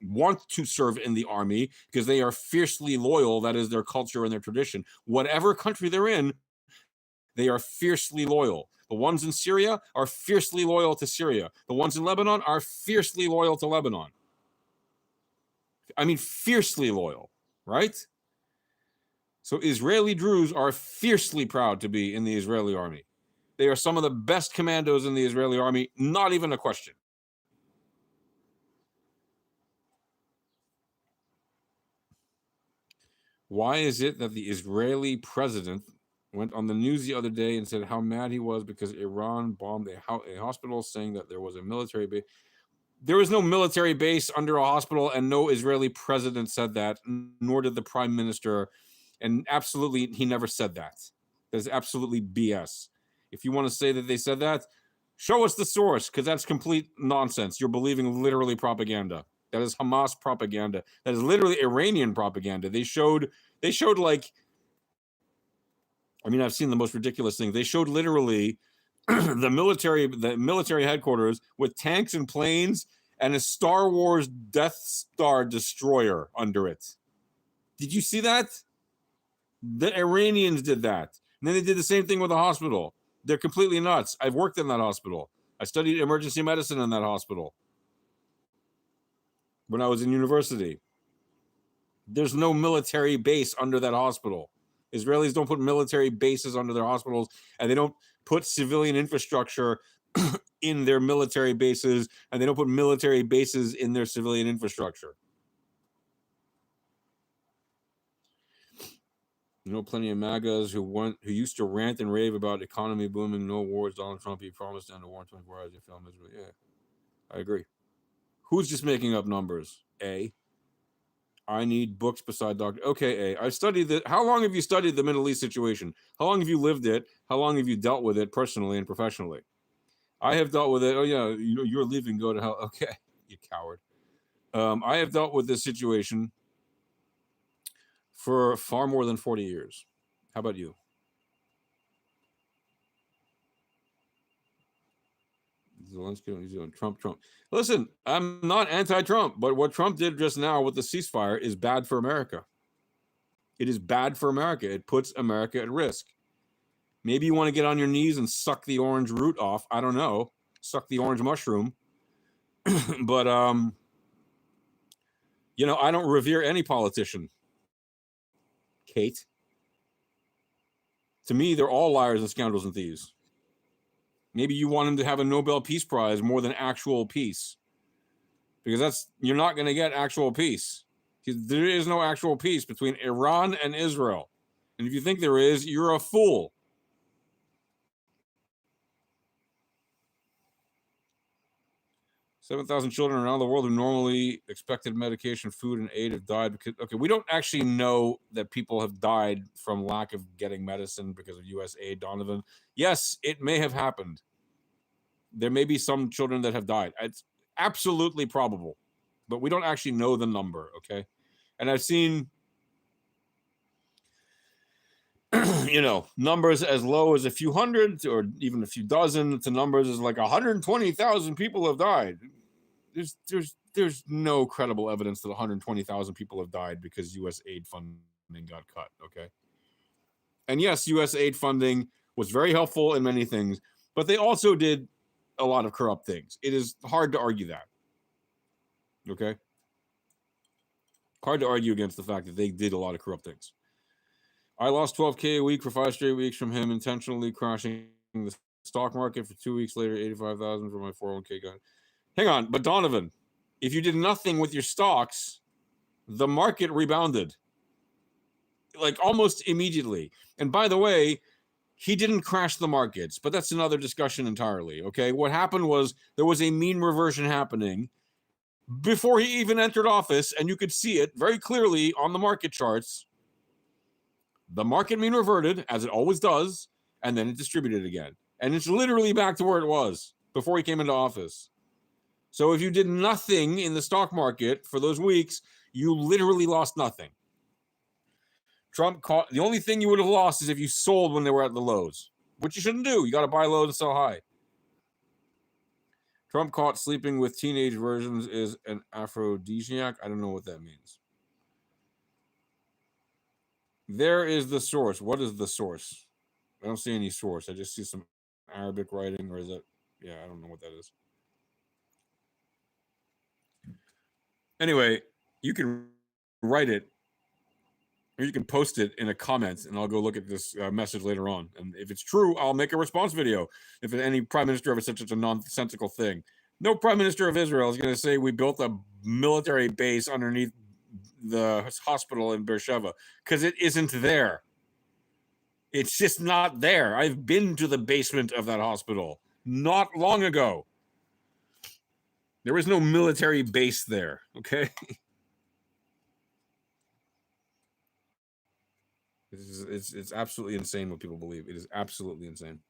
want to serve in the army because they are fiercely loyal. That is their culture and their tradition. Whatever country they're in, they are fiercely loyal. The ones in Syria are fiercely loyal to Syria. The ones in Lebanon are fiercely loyal to Lebanon. I mean, fiercely loyal, right? So Israeli Druze are fiercely proud to be in the Israeli army. They are some of the best commandos in the Israeli army, not even a question. Why is it that the Israeli president went on the news the other day and said how mad he was because Iran bombed a hospital, saying that there was a military base? There was no military base under a hospital, and no Israeli president said that, nor did the prime minister. And absolutely, he never said that. That's absolutely BS. If you want to say that they said that, show us the source, because that's complete nonsense. You're believing literally propaganda. That is Hamas propaganda. That is literally Iranian propaganda. They showed like, I mean, I've seen the most ridiculous thing. They showed literally the military headquarters with tanks and planes and a Star Wars Death Star destroyer under it. Did you see that? The Iranians did that. And then they did the same thing with the hospital. They're completely nuts. I've worked in that hospital. I studied emergency medicine in that hospital when I was in university. There's no military base under that hospital. Israelis don't put military bases under their hospitals, and they don't put civilian infrastructure in their military bases, and they don't put military bases in their civilian infrastructure. You know, plenty of MAGAs who used to rant and rave about economy booming, no wars, Donald Trump, he promised to end the war in 24 hours. Yeah, I agree. Who's just making up numbers? A. I need books beside Dr. Okay, A. I've studied it. How long have you studied the Middle East situation? How long have you lived it? How long have you dealt with it personally and professionally? I have dealt with it. Oh, yeah, you're leaving, go to hell. Okay, you coward. I have dealt with this situation for far more than 40 years. How about you? Zelensky, New Zealand, Trump. Listen, I'm not anti-Trump, but what Trump did just now with the ceasefire is bad for America. It is bad for America. It puts America at risk. Maybe you want to get on your knees and suck the orange root off. I don't know. Suck the orange mushroom. But You know, I don't revere any politician, Kate. To me, they're all liars and scoundrels and thieves. Maybe you want him to have a Nobel Peace Prize more than actual peace, because you're not going to get actual peace. There is no actual peace between Iran and Israel. And if you think there is, you're a fool. "7,000 children around the world who normally expected medication, food, and aid have died because..." Okay, we don't actually know that people have died from lack of getting medicine because of U.S. aid, Donovan. Yes, it may have happened. There may be some children that have died. It's absolutely probable, but we don't actually know the number, okay? And I've seen, you know, numbers as low as a few hundred or even a few dozen to numbers as like 120,000 people have died. There's no credible evidence that 120,000 people have died because U.S. aid funding got cut, okay? And yes, U.S. aid funding was very helpful in many things, but they also did a lot of corrupt things. It is hard to argue that, okay? Hard to argue against the fact that they did a lot of corrupt things. "I lost $12K a week for 5 straight weeks from him intentionally crashing the stock market for 2 weeks later, 85,000 for my 401k guy." Hang on, but Donovan, if you did nothing with your stocks, the market rebounded like almost immediately. And by the way, he didn't crash the markets, but that's another discussion entirely, okay? What happened was there was a mean reversion happening before he even entered office, and you could see it very clearly on the market charts. The market mean reverted, as it always does, and then it distributed again. And it's literally back to where it was before he came into office. So if you did nothing in the stock market for those weeks, you literally lost nothing. Trump caught, the only thing you would have lost is if you sold when they were at the lows, which you shouldn't do. You got to buy low and sell high. "Trump caught sleeping with teenage virgins is an aphrodisiac." I don't know what that means. There is the source. What is the source? I don't see any source. I just see some Arabic writing, or is that? Yeah, I don't know what that is. Anyway, you can write it, or you can post it in a comment, and I'll go look at this message later on. And if it's true, I'll make a response video. If any prime minister ever said such a nonsensical thing, no prime minister of Israel is going to say we built a military base underneath the hospital in Beersheba, because it isn't there. It's just not there. I've been to the basement of that hospital not long ago. There is no military base there, okay? It's absolutely insane what people believe. It is absolutely insane.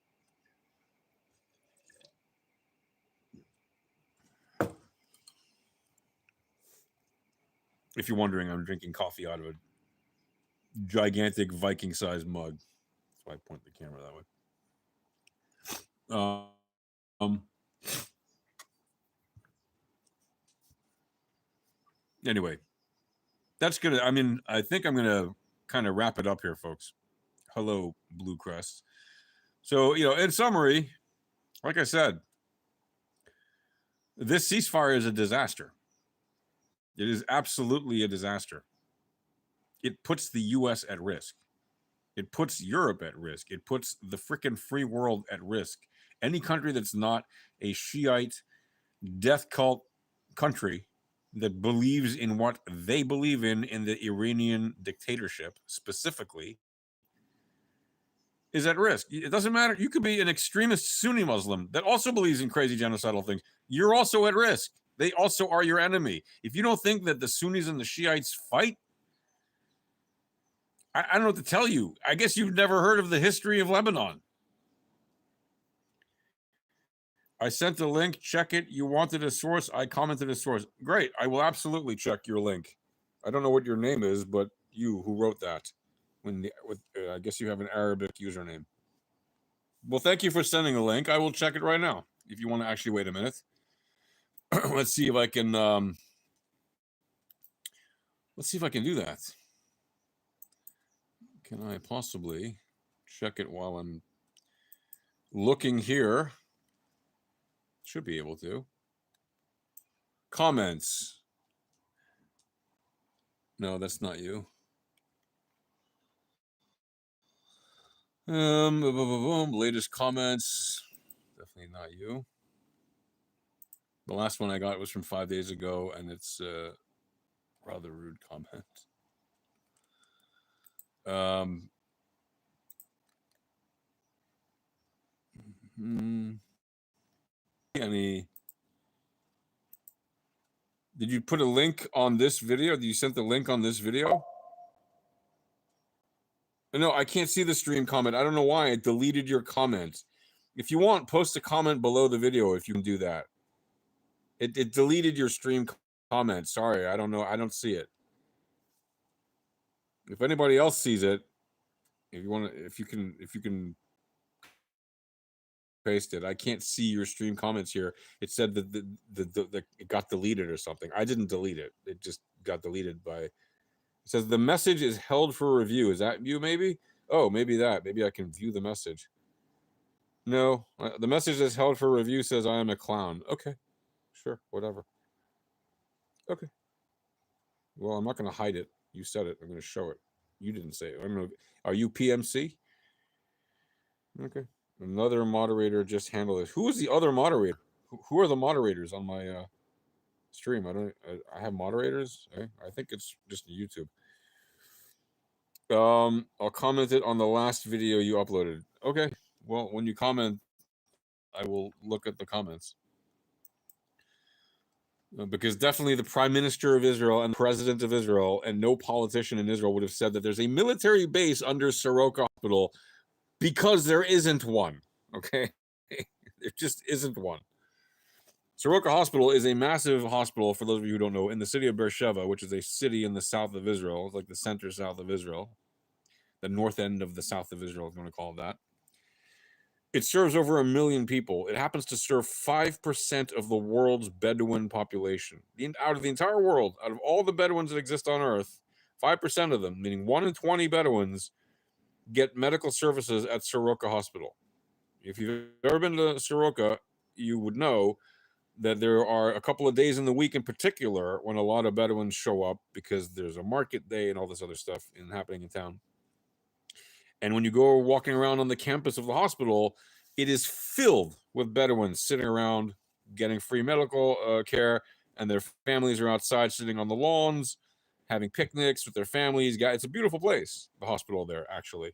If you're wondering, I'm drinking coffee out of a gigantic Viking-sized mug. That's why I point the camera that way. Anyway, that's gonna. I mean, I think I'm gonna kind of wrap it up here, folks. Hello, Blue Crest. So, you know, in summary, like I said, this ceasefire is a disaster. It is absolutely a disaster. It puts the U.S. at risk. It puts Europe at risk. It puts the frickin' free world at risk. Any country that's not a Shiite death cult country that believes in what they believe in the Iranian dictatorship specifically, is at risk. It doesn't matter. You could be an extremist Sunni Muslim that also believes in crazy genocidal things. You're also at risk. They also are your enemy. If you don't think that the Sunnis and the Shiites fight, I don't know what to tell you. I guess you've never heard of the history of Lebanon. I sent a link. Check it. You wanted a source. I commented a source. Great. I will absolutely check your link. I don't know what your name is, but you who wrote that. I guess you have an Arabic username. Well, thank you for sending a link. I will check it right now. If you want to actually wait a minute. Let's see if I can do that. Can I possibly check it while I'm looking here? Should be able to. Comments. No, that's not you. Latest comments. Definitely not you. The last one I got was from 5 days ago, and it's a rather rude comment. Any? Did you put a link on this video? Did you send the link on this video? No, I can't see the stream comment. I don't know why. It deleted your comment. If you want, post a comment below the video if you can do that. It deleted your stream comment. Sorry, I don't know. I don't see it. If anybody else sees it, if you can paste it. I can't see your stream comments here. It said that it got deleted or something. I didn't delete it. It just got deleted by. It says the message is held for review. Is that you? Maybe. Oh, maybe that. Maybe I can view the message. No, the message is held for review says I am a clown. Okay, sure, whatever. Okay. Well, I'm not going to hide it. You said it. I'm going to show it. You didn't say it. Are you PMC? Okay. Another moderator just handled it. Who is the other moderator? Who are the moderators on my stream? I have moderators. I think it's just YouTube. I'll comment it on the last video you uploaded. Okay. Well, when you comment, I will look at the comments. Because definitely the Prime Minister of Israel and the President of Israel and no politician in Israel would have said that there's a military base under Soroka Hospital because there isn't one. Okay? There just isn't one. Soroka Hospital is a massive hospital, for those of you who don't know, in the city of Beersheba, which is a city in the south of Israel. It's like the center south of Israel. The north end of the south of Israel, if you want to call it that. It serves over 1 million people. It happens to serve 5% of the world's Bedouin population. Out of the entire world, out of all the Bedouins that exist on Earth, 5% of them, meaning 1 in 20 Bedouins, get medical services at Soroka Hospital. If you've ever been to Soroka, you would know that there are a couple of days in the week in particular when a lot of Bedouins show up because there's a market day and all this other stuff happening in town. And when you go walking around on the campus of the hospital, it is filled with Bedouins sitting around getting free medical care, and their families are outside sitting on the lawns, having picnics with their families. It's a beautiful place, the hospital there, actually.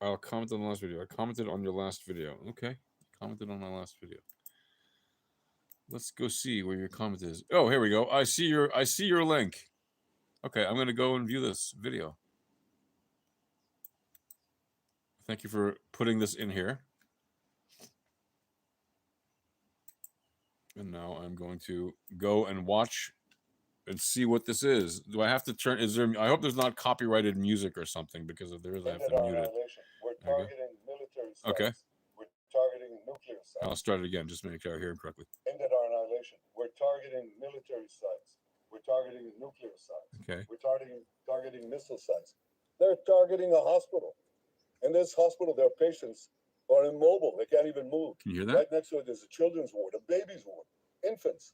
I'll comment on the last video. I commented on your last video. Okay, commented on my last video. Let's go see where your comment is. Oh, here we go. I see your link. Okay, I'm going to go and view this video. Thank you for putting this in here. And now I'm going to go and watch and see what this is. Do I have to turn? I hope there's not copyrighted music or something, because if there is, I have to mute it. We're targeting military sites. Okay. We're targeting nuclear sites. I'll start it again, just to make sure I hear him correctly. Ended our annihilation. We're targeting military sites. We're targeting nuclear sites. Okay. We're targeting missile sites. They're targeting a hospital. In this hospital, there are patients who are immobile. They can't even move. Can you hear that? Right next to it, there's a children's ward, a baby's ward, infants.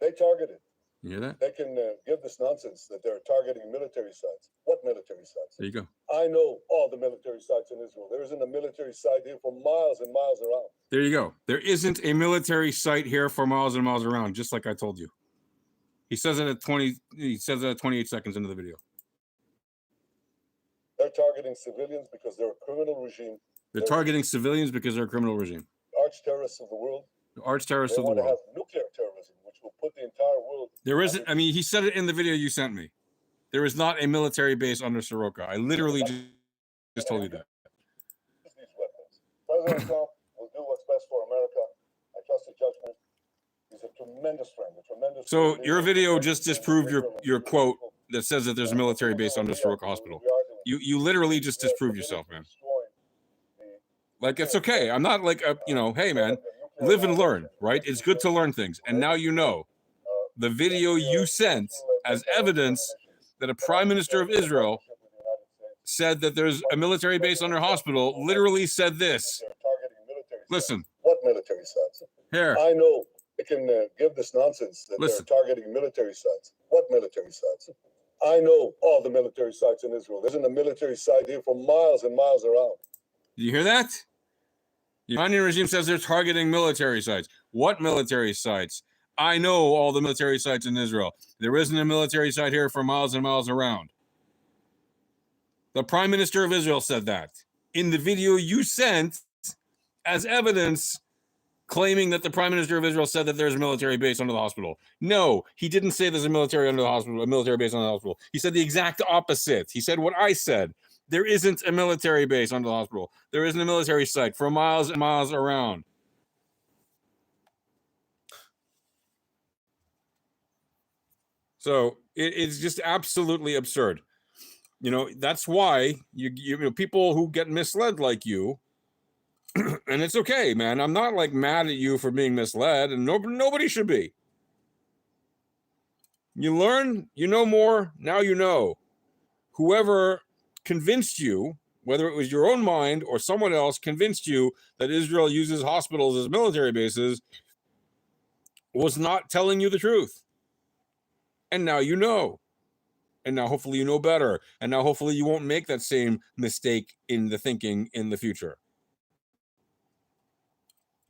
They target it. Can you hear that? They can give this nonsense that they're targeting military sites. What military sites? There you go. I know all the military sites in Israel. There isn't a military site here for miles and miles around. There you go. There isn't a military site here for miles and miles around, just like I told you. He says it at 28 seconds into the video. They're targeting civilians because they're a criminal regime. They're targeting civilians because they're a criminal regime. Arch terrorists of the world. The arch terrorists of the world. They want world. to have nuclear terrorism, which will put the entire world. There isn't. I mean, he said it in the video you sent me. There is not a military base under Soroka. I literally just told you that. These weapons. President Trump will do what's best for America. I trust his judgment. He's a tremendous friend. So your video just disproved your quote that says that there's a military base under Soroka Hospital. You literally just disproved yourself, man. Like, it's okay. I'm not like hey man, live and learn, right? It's good to learn things. And now you know the video you sent as evidence that a prime minister of Israel said that there's a military base under hospital, literally said this. Listen. What military sites? Here. I know They can give this nonsense that Listen. they're targeting military sites. What military sites? I know all the military sites in Israel. There isn't a military site here for miles and miles around. Do you hear that? The Iranian regime says they're targeting military sites. What military sites? I know all the military sites in Israel. There isn't a military site here for miles and miles around. The Prime Minister of Israel said that in the video you sent as evidence, claiming that the Prime Minister of Israel said that there's a military base under the hospital. No, he didn't say there's a military under the hospital, a military base under the hospital. He said the exact opposite. He said what I said. There isn't a military base under the hospital. There isn't a military site for miles and miles around. So it's just absolutely absurd. You know, that's why you know, people who get misled like you, and it's okay, man. I'm not like mad at you for being misled, and nobody should be. You learn, you know more, now you know. Whoever convinced you, whether it was your own mind or someone else convinced you that Israel uses hospitals as military bases, was not telling you the truth. And now you know. And now hopefully you know better. And now hopefully you won't make that same mistake in the thinking in the future.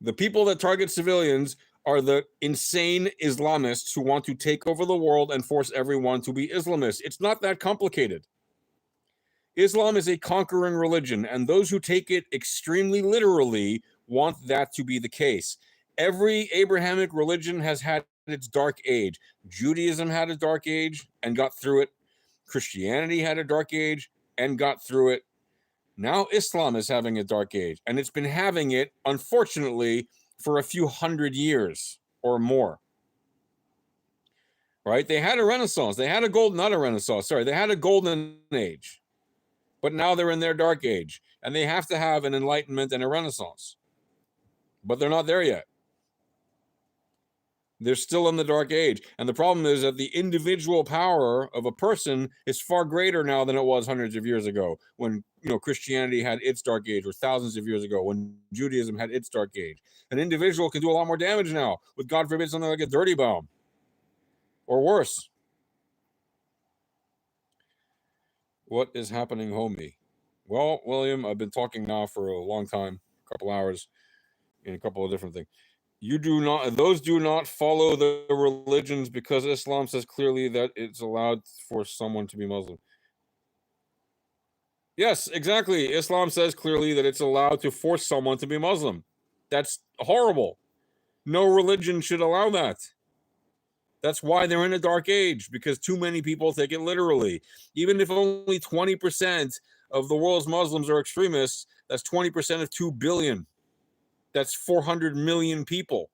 The people that target civilians are the insane Islamists who want to take over the world and force everyone to be Islamists. It's not that complicated. Islam is a conquering religion, and those who take it extremely literally want that to be the case. Every Abrahamic religion has had its dark age. Judaism had a dark age and got through it. Christianity had a dark age and got through it. Now Islam is having a dark age, and it's been having it, unfortunately, for a few hundred years or more. Right? They had a renaissance. They had a golden, not a renaissance, sorry. They had a golden age. But now they're in their dark age, and they have to have an enlightenment and a renaissance. But they're not there yet. They're still in the dark age. And the problem is that the individual power of a person is far greater now than it was hundreds of years ago, when, you know, Christianity had its dark age, or thousands of years ago when Judaism had its dark age. An individual can do a lot more damage now with, God forbid, something like a dirty bomb or worse. What is happening, homie? Well, William, I've been talking now for a long time, a couple hours, in a couple of different things. Those do not follow the religions, because Islam says clearly that it's allowed for someone to be Muslim. Yes, exactly. Islam says clearly that it's allowed to force someone to be Muslim. That's horrible. No religion should allow that. That's why they're in a dark age, because too many people take it literally. Even if only 20% of the world's Muslims are extremists, that's 20% of 2 billion. That's 400 million people.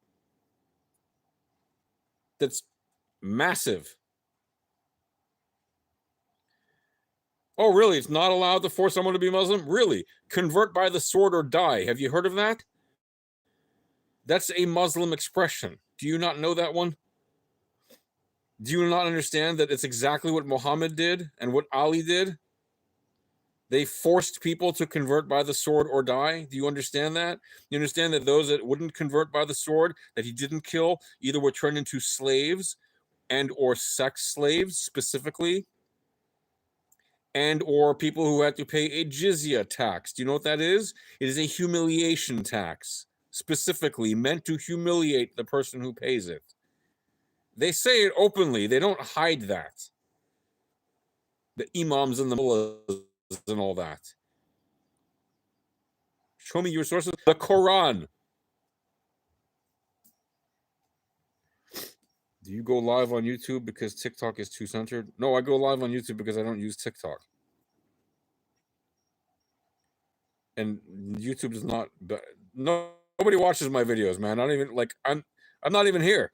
That's massive. Oh, really? It's not allowed to force someone to be Muslim? Really? Convert by the sword or die. Have you heard of that? That's a Muslim expression. Do you not know that one? Do you not understand that it's exactly what Muhammad did and what Ali did? They forced people to convert by the sword or die. Do you understand that? You understand that those that wouldn't convert by the sword, that he didn't kill, either were turned into slaves and or sex slaves specifically, and or people who had to pay a jizya tax. Do you know what that is? It is a humiliation tax, specifically meant to humiliate the person who pays it. They say it openly. They don't hide that. The imams and the mullahs and all that. Show me your sources. The Quran. Do you go live on YouTube because TikTok is too censored? No, I go live on YouTube because I don't use TikTok. And YouTube is not. Nobody watches my videos, man. I don't even like. I'm not even here.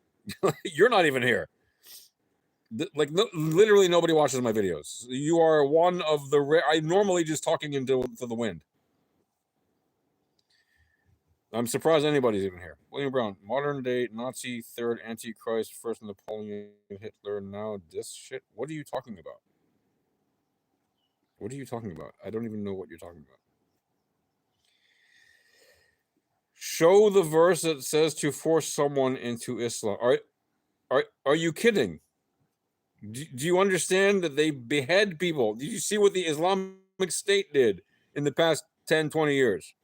You're not even here. Like literally nobody watches my videos. You are one of the rare. I'm normally just talking into the wind. I'm surprised anybody's even here. William Brown, modern day Nazi, third Antichrist, first Napoleon, Hitler, now this shit. What are you talking about? What are you talking about? I don't even know what you're talking about. Show the verse that says to force someone into Islam. Are you kidding? Do you understand that they behead people? Did you see what the Islamic State did in the past 10, 20 years?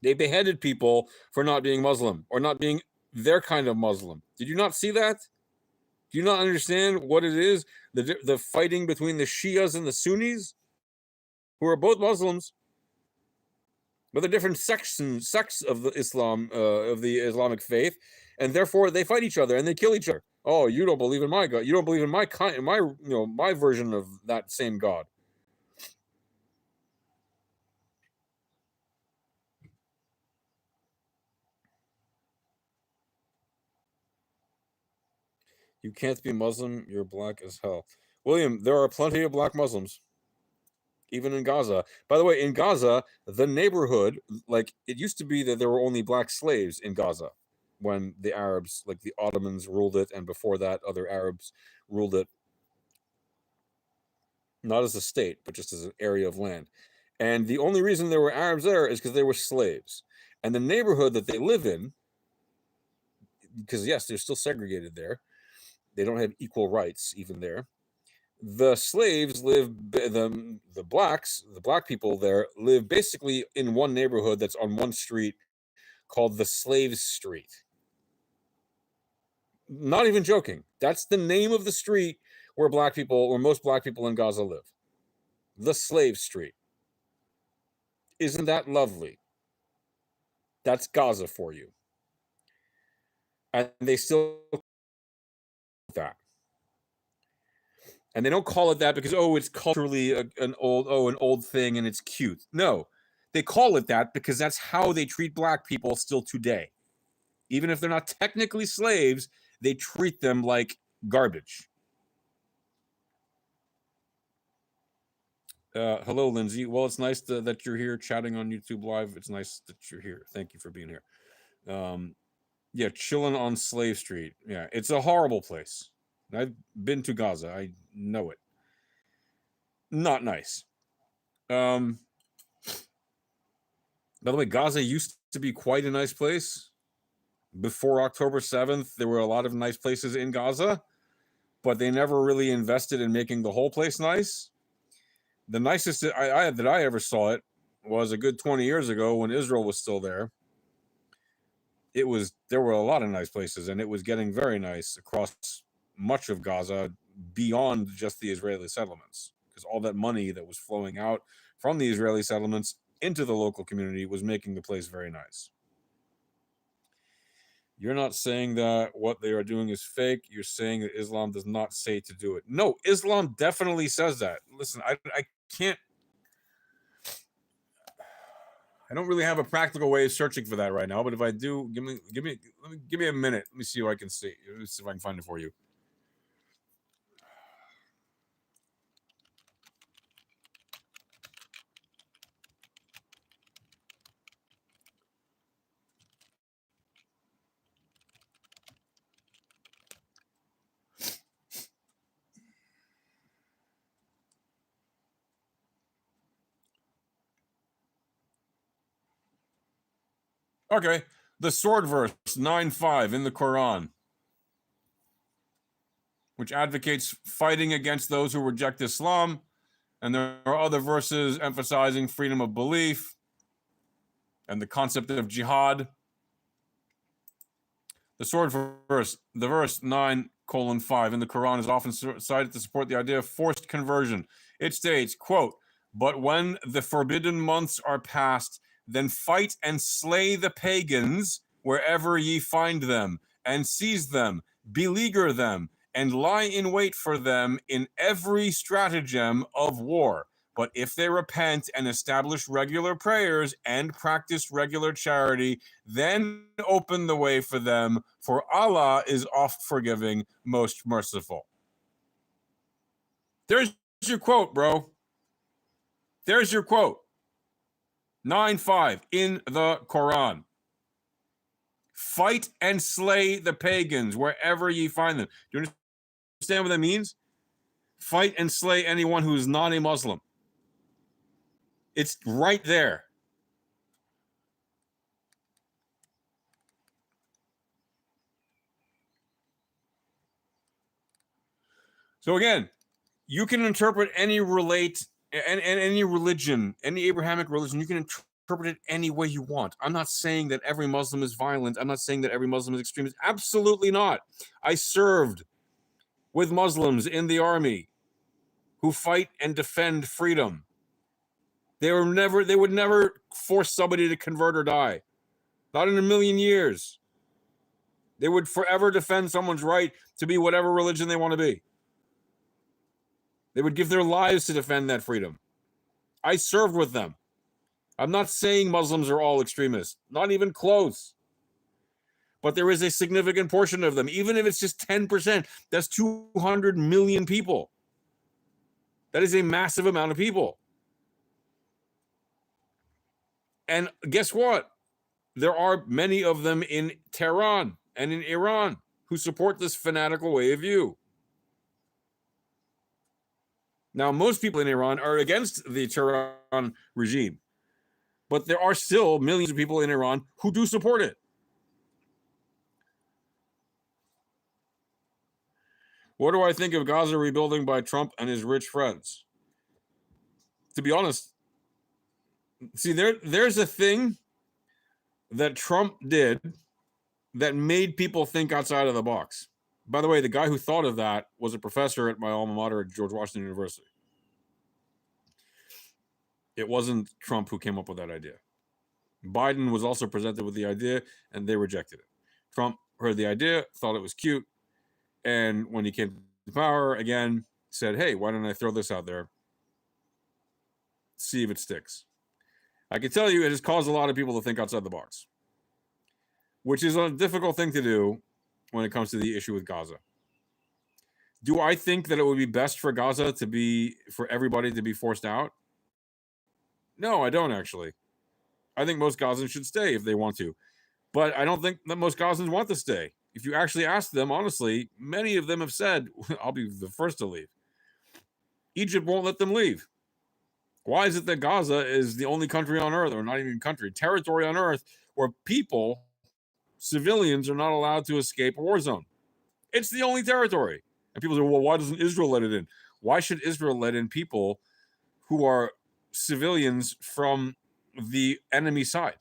They beheaded people for not being Muslim or not being their kind of Muslim. Did you not see that? Do you not understand what it is? The fighting between the Shias and the Sunnis, who are both Muslims, but they're different sects of the Islamic faith, and therefore they fight each other and they kill each other. Oh, you don't believe in my God. You don't believe in my kind, my version of that same God. You can't be Muslim. You're black as hell. William, there are plenty of black Muslims, even in Gaza. By the way, in Gaza, the neighborhood, like it used to be that there were only black slaves in Gaza when the Arabs, like the Ottomans, ruled it, and before that, other Arabs ruled it, not as a state, but just as an area of land. And the only reason there were Arabs there is because they were slaves. And the neighborhood that they live in, because yes, they're still segregated there, they don't have equal rights even there. The slaves live, the black people there live basically in one neighborhood that's on one street called the Slaves Street. Not even joking. That's the name of the street where most black people in Gaza live. The Slave Street. Isn't that lovely? That's Gaza for you. And they still that. And they don't call it that because, it's culturally an old thing and it's cute. No, they call it that because that's how they treat black people still today. Even if they're not technically slaves, they treat them like garbage. Hello, Lindsay. Well, it's nice that you're here chatting on YouTube Live. It's nice that you're here. Thank you for being here. Yeah, chilling on Slave Street. Yeah, it's a horrible place. I've been to Gaza. I know it. Not nice. By the way, Gaza used to be quite a nice place. Before October 7th, there were a lot of nice places in Gaza, but they never really invested in making the whole place nice. The nicest that I ever saw it was a good 20 years ago when Israel was still there. There were a lot of nice places, and it was getting very nice across much of Gaza beyond just the Israeli settlements, because all that money that was flowing out from the Israeli settlements into the local community was making the place very nice. You're not saying that what they are doing is fake. You're saying that Islam does not say to do it. No, Islam definitely says that. Listen, I can't. I don't really have a practical way of searching for that right now, but if I do, give me a minute. Let me see what I can see. Let me see if I can find it for you. Okay, the sword verse 9:5 in the Quran, which advocates fighting against those who reject Islam, and there are other verses emphasizing freedom of belief and the concept of jihad. The sword verse, the verse 9:5 in the Quran is often cited to support the idea of forced conversion. It states, quote, "But when the forbidden months are past, then fight and slay the pagans wherever ye find them, and seize them, beleaguer them, and lie in wait for them in every stratagem of war. But if they repent and establish regular prayers and practice regular charity, then open the way for them, for Allah is oft forgiving, most merciful." There's your quote, bro. There's your quote. 9:5 in the Quran. Fight and slay the pagans wherever ye find them. Do you understand what that means? Fight and slay anyone who is not a Muslim. It's right there. So again, you can interpret any any religion, any Abrahamic religion, you can interpret it any way you want. I'm not saying that every Muslim is violent. I'm not saying that every Muslim is extremist. Absolutely not. I served with Muslims in the army who fight and defend freedom. They would never force somebody to convert or die. Not in a million years. They would forever defend someone's right to be whatever religion they want to be. They would give their lives to defend that freedom. I served with them. I'm not saying Muslims are all extremists, not even close. But there is a significant portion of them, even if it's just 10%, that's 200 million people. That is a massive amount of people. And guess what? There are many of them in Tehran and in Iran who support this fanatical way of view. Now, most people in Iran are against the Tehran regime, but there are still millions of people in Iran who do support it. What do I think of Gaza rebuilding by Trump and his rich friends? To be honest, see, there's a thing that Trump did that made people think outside of the box. By the way, the guy who thought of that was a professor at my alma mater at George Washington University. It wasn't Trump who came up with that idea. Biden was also presented with the idea, and they rejected it. Trump heard the idea, thought it was cute, and when he came to power, again, said, hey, why don't I throw this out there? See if it sticks. I can tell you it has caused a lot of people to think outside the box, which is a difficult thing to do when it comes to the issue with Gaza. Do I think that it would be best for Gaza for everybody to be forced out? No, I don't actually. I think most Gazans should stay if they want to. But I don't think that most Gazans want to stay. If you actually ask them, honestly, many of them have said, I'll be the first to leave. Egypt won't let them leave. Why is it that Gaza is the only country on earth, or not even country, territory on earth, where people, civilians, are not allowed to escape a war zone? It's the only territory. And people say, well, why doesn't Israel let it in? Why should Israel let in people who are civilians from the enemy side?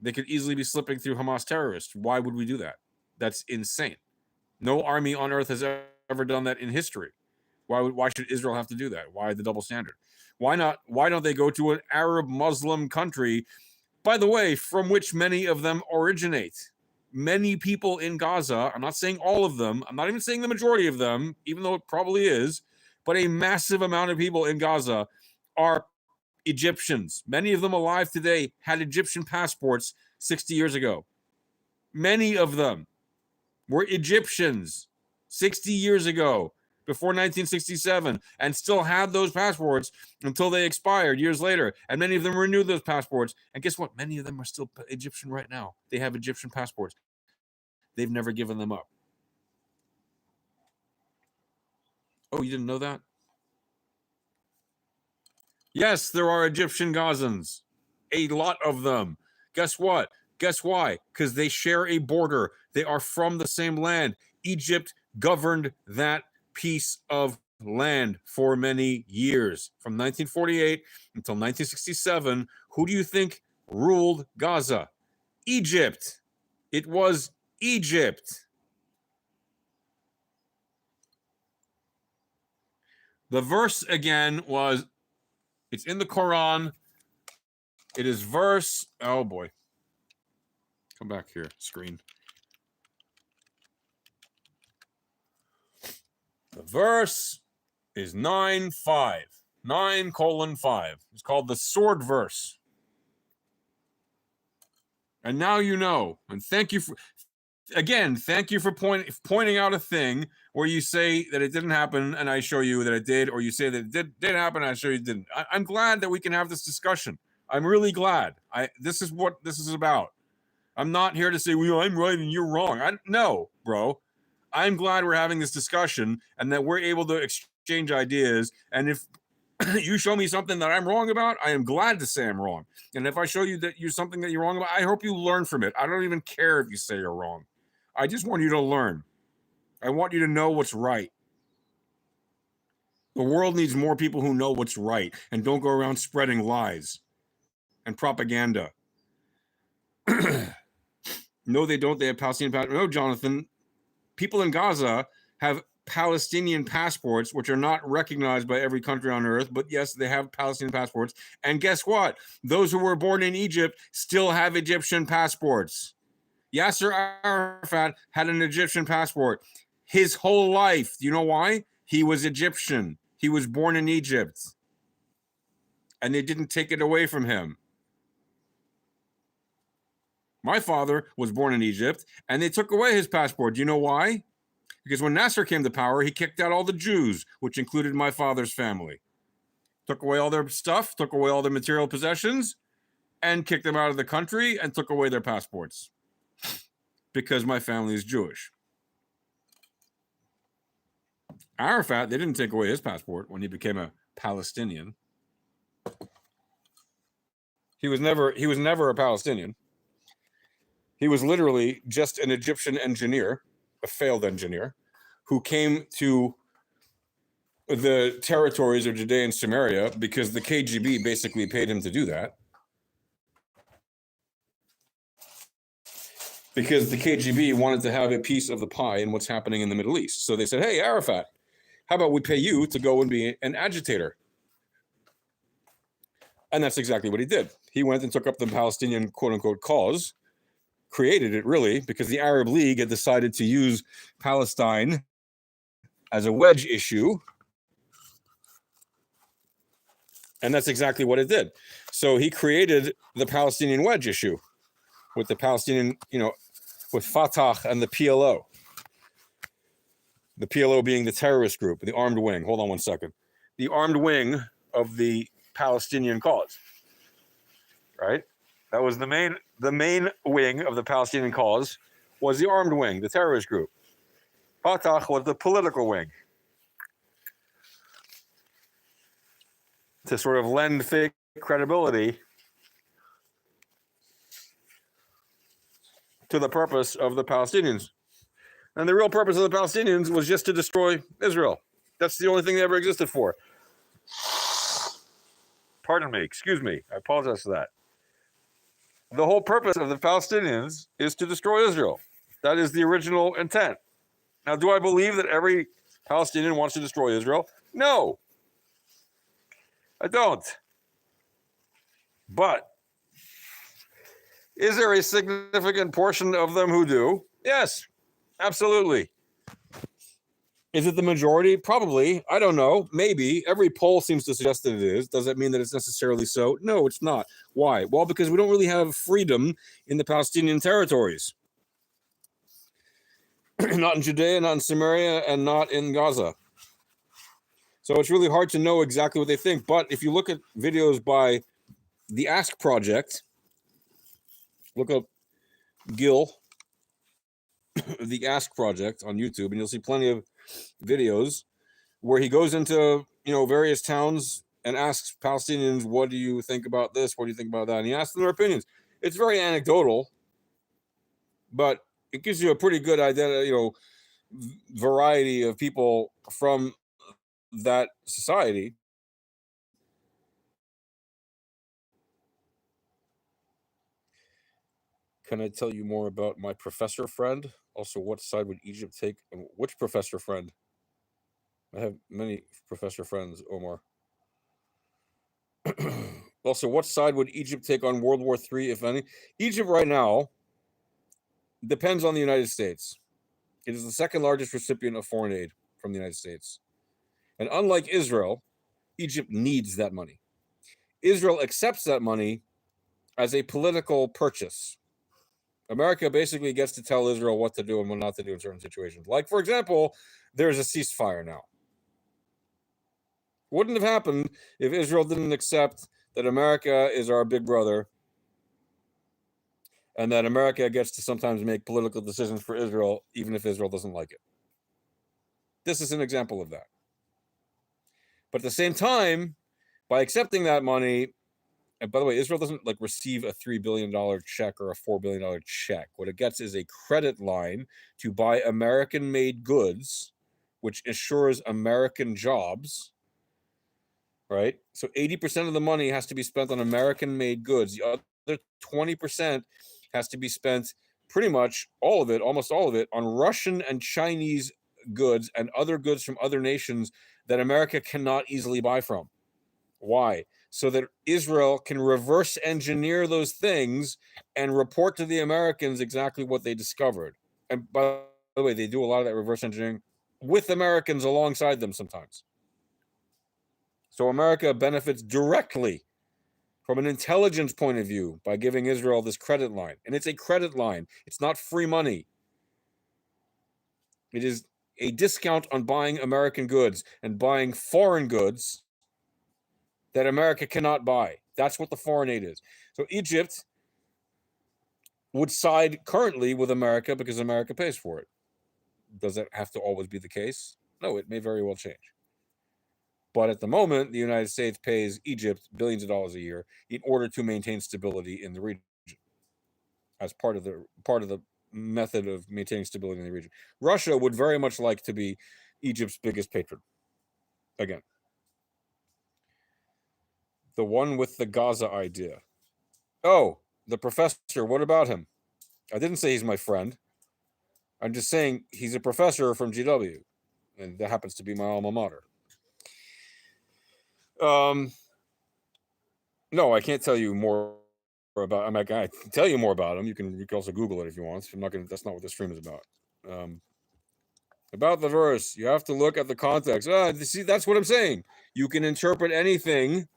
They could easily be slipping through Hamas terrorists. Why would we do that? That's insane. No army on earth has ever done that in history. Why should Israel have to do that? Why the double standard? Why not? Why don't they go to an Arab Muslim country, by the way, from which many of them originate? Many people in Gaza, I'm not saying all of them, I'm not even saying the majority of them, even though it probably is, but a massive amount of people in Gaza are Egyptians. Many of them alive today had Egyptian passports 60 years ago. Many of them were Egyptians 60 years ago, before 1967, and still had those passports until they expired years later. And many of them renewed those passports. And guess what? Many of them are still Egyptian right now. They have Egyptian passports. They've never given them up. Oh, you didn't know that? Yes, there are Egyptian Gazans. A lot of them. Guess what? Guess why? Because they share a border. They are from the same land. Egypt governed that piece of land for many years. From 1948 until 1967, who do you think ruled Gaza? Egypt. It was Egypt. The verse again was, it's in the Quran. It is verse, oh boy. Come back here, screen. The verse is 9:5. 9:5. It's called the sword verse. And now you know. And thank you for pointing out a thing where you say that it didn't happen and I show you that it did, or you say that it did happen and I show you it didn't. I'm glad that we can have this discussion. I'm really glad. This is what this is about. I'm not here to say, well, I'm right and you're wrong. No, bro. I'm glad we're having this discussion and that we're able to exchange ideas. And if you show me something that I'm wrong about, I am glad to say I'm wrong. And if I show you that you're something that you're wrong about, I hope you learn from it. I don't even care if you say you're wrong. I just want you to learn. I want you to know what's right. The world needs more people who know what's right and don't go around spreading lies and propaganda. No, they don't. They have Palestinian passports. No, Jonathan, people in Gaza have Palestinian passports, which are not recognized by every country on earth. But yes, they have Palestinian passports. And guess what? Those who were born in Egypt still have Egyptian passports. Yasser Arafat had an Egyptian passport his whole life. Do you know why? He was Egyptian. He was born in Egypt. And they didn't take it away from him. My father was born in Egypt, and they took away his passport. Do you know why? Because when Nasser came to power, he kicked out all the Jews, which included my father's family. Took away all their stuff, took away all their material possessions, and kicked them out of the country and took away their passports. Because my family is Jewish. Arafat, they didn't take away his passport when he became a Palestinian. He was never a Palestinian. He was literally just an Egyptian engineer, a failed engineer, who came to the territories of Judea and Samaria because the KGB basically paid him to do that. Because the KGB wanted to have a piece of the pie in what's happening in the Middle East. So they said, hey, Arafat, how about we pay you to go and be an agitator? And that's exactly what he did. He went and took up the Palestinian quote-unquote cause, created it really, because the Arab League had decided to use Palestine as a wedge issue. And that's exactly what it did. So he created the Palestinian wedge issue with the Palestinian, with Fatah and the PLO. The PLO being the terrorist group, the armed wing. Hold on one second. The armed wing of the Palestinian cause, right? That was the main wing of the Palestinian cause was the armed wing, the terrorist group. Fatah was the political wing. To sort of lend fake credibility to the purpose of the Palestinians. And the real purpose of the Palestinians was just to destroy Israel. That's the only thing they ever existed for. Pardon me, excuse me, I apologize for that. The whole purpose of the Palestinians is to destroy Israel. That is the original intent. Now, do I believe that every Palestinian wants to destroy Israel? No, I don't. But is there a significant portion of them who do? Yes, absolutely. Is it the majority? Probably. I don't know. Maybe. Every poll seems to suggest that it is. Does that mean that it's necessarily so? No, it's not. Why? Well, because we don't really have freedom in the Palestinian territories. Not in Judea, not in Samaria, and not in Gaza. So it's really hard to know exactly what they think. But if you look at videos by the Ask Project, look up Gil, the Ask Project on YouTube, and you'll see plenty of videos where he goes into various towns and asks Palestinians, what do you think about this? What do you think about that? And he asks them their opinions. It's very anecdotal, but it gives you a pretty good idea, variety of people from that society. Can I tell you more about my professor friend? Also, what side would Egypt take? Which professor friend? I have many professor friends, Omar. Also, what side would Egypt take on World War III, if any? Egypt right now depends on the United States. It is the second largest recipient of foreign aid from the United States. And unlike Israel, Egypt needs that money. Israel accepts that money as a political purchase. America basically gets to tell Israel what to do and what not to do in certain situations. Like, for example, there's a ceasefire now. Wouldn't have happened if Israel didn't accept that America is our big brother and that America gets to sometimes make political decisions for Israel, even if Israel doesn't like it. This is an example of that. But at the same time, by accepting that money, and by the way, Israel doesn't receive a $3 billion check or a $4 billion check. What it gets is a credit line to buy American-made goods, which assures American jobs right? So 80% of the money has to be spent on American-made goods. The other 20% has to be spent, pretty much all of it, almost all of it, on Russian and Chinese goods and other goods from other nations that America cannot easily buy from. Why? So that Israel can reverse engineer those things and report to the Americans exactly what they discovered. And by the way, they do a lot of that reverse engineering with Americans alongside them sometimes. So America benefits directly from an intelligence point of view by giving Israel this credit line. And it's a credit line. It's not free money. It is a discount on buying American goods and buying foreign goods that America cannot buy. That's what the foreign aid is. So Egypt would side currently with America because America pays for it. Does that have to always be the case? No, it may very well change. But at the moment, the United States pays Egypt billions of dollars a year in order to maintain stability in the region, as part of the method of maintaining stability in the region. Russia would very much like to be Egypt's biggest patron. Again, the one with the Gaza idea. Oh, the professor, what about him? I didn't say he's my friend. I'm just saying he's a professor from GW, and that happens to be my alma mater. No, I can't tell you more about. I can tell you more about him. You can also Google it if you want. I'm not gonna. That's not what the stream is about. About the verse, you have to look at the context. See, that's what I'm saying. You can interpret anything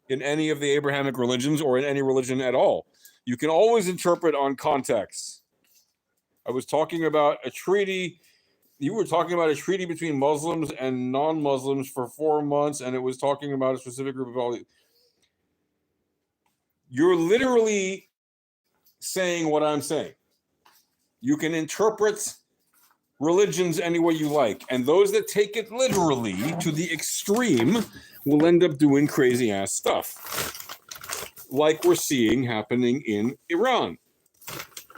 in any of the Abrahamic religions or in any religion at all. You can always interpret on context. I was talking about a treaty. You were talking about a treaty between Muslims and non-Muslims for 4 months, and it was talking about a specific group of all. You're literally saying what I'm saying. You can interpret religions any way you like, and those that take it literally to the extreme will end up doing crazy ass stuff, like we're seeing happening in Iran.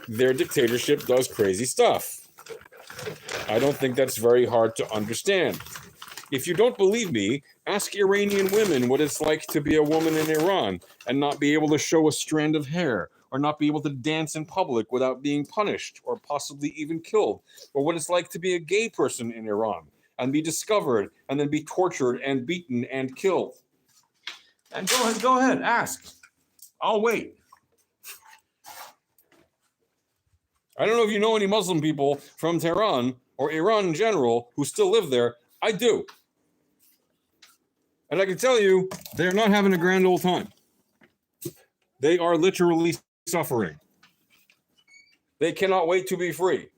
Their dictatorship does crazy stuff. I don't think that's very hard to understand. If you don't believe me, ask Iranian women what it's like to be a woman in Iran and not be able to show a strand of hair, or not be able to dance in public without being punished or possibly even killed, or what it's like to be a gay person in Iran and be discovered and then be tortured and beaten and killed. And go ahead, ask. I'll wait. I don't know if you know any Muslim people from Tehran or Iran in general who still live there. I do. And I can tell you, they're not having a grand old time. They are literally suffering. They cannot wait to be free.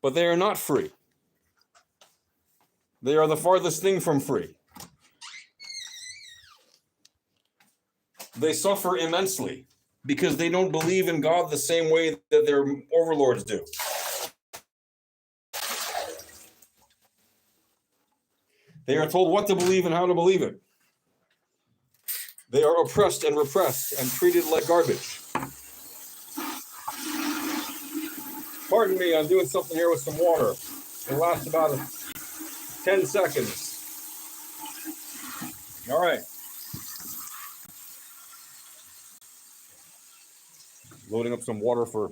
But they are not free. They are the farthest thing from free. They suffer immensely because they don't believe in God the same way that their overlords do. They are told what to believe and how to believe it. They are oppressed and repressed and treated like garbage. Pardon me, I'm doing something here with some water. It lasts about 10 seconds. All right. Loading up some water for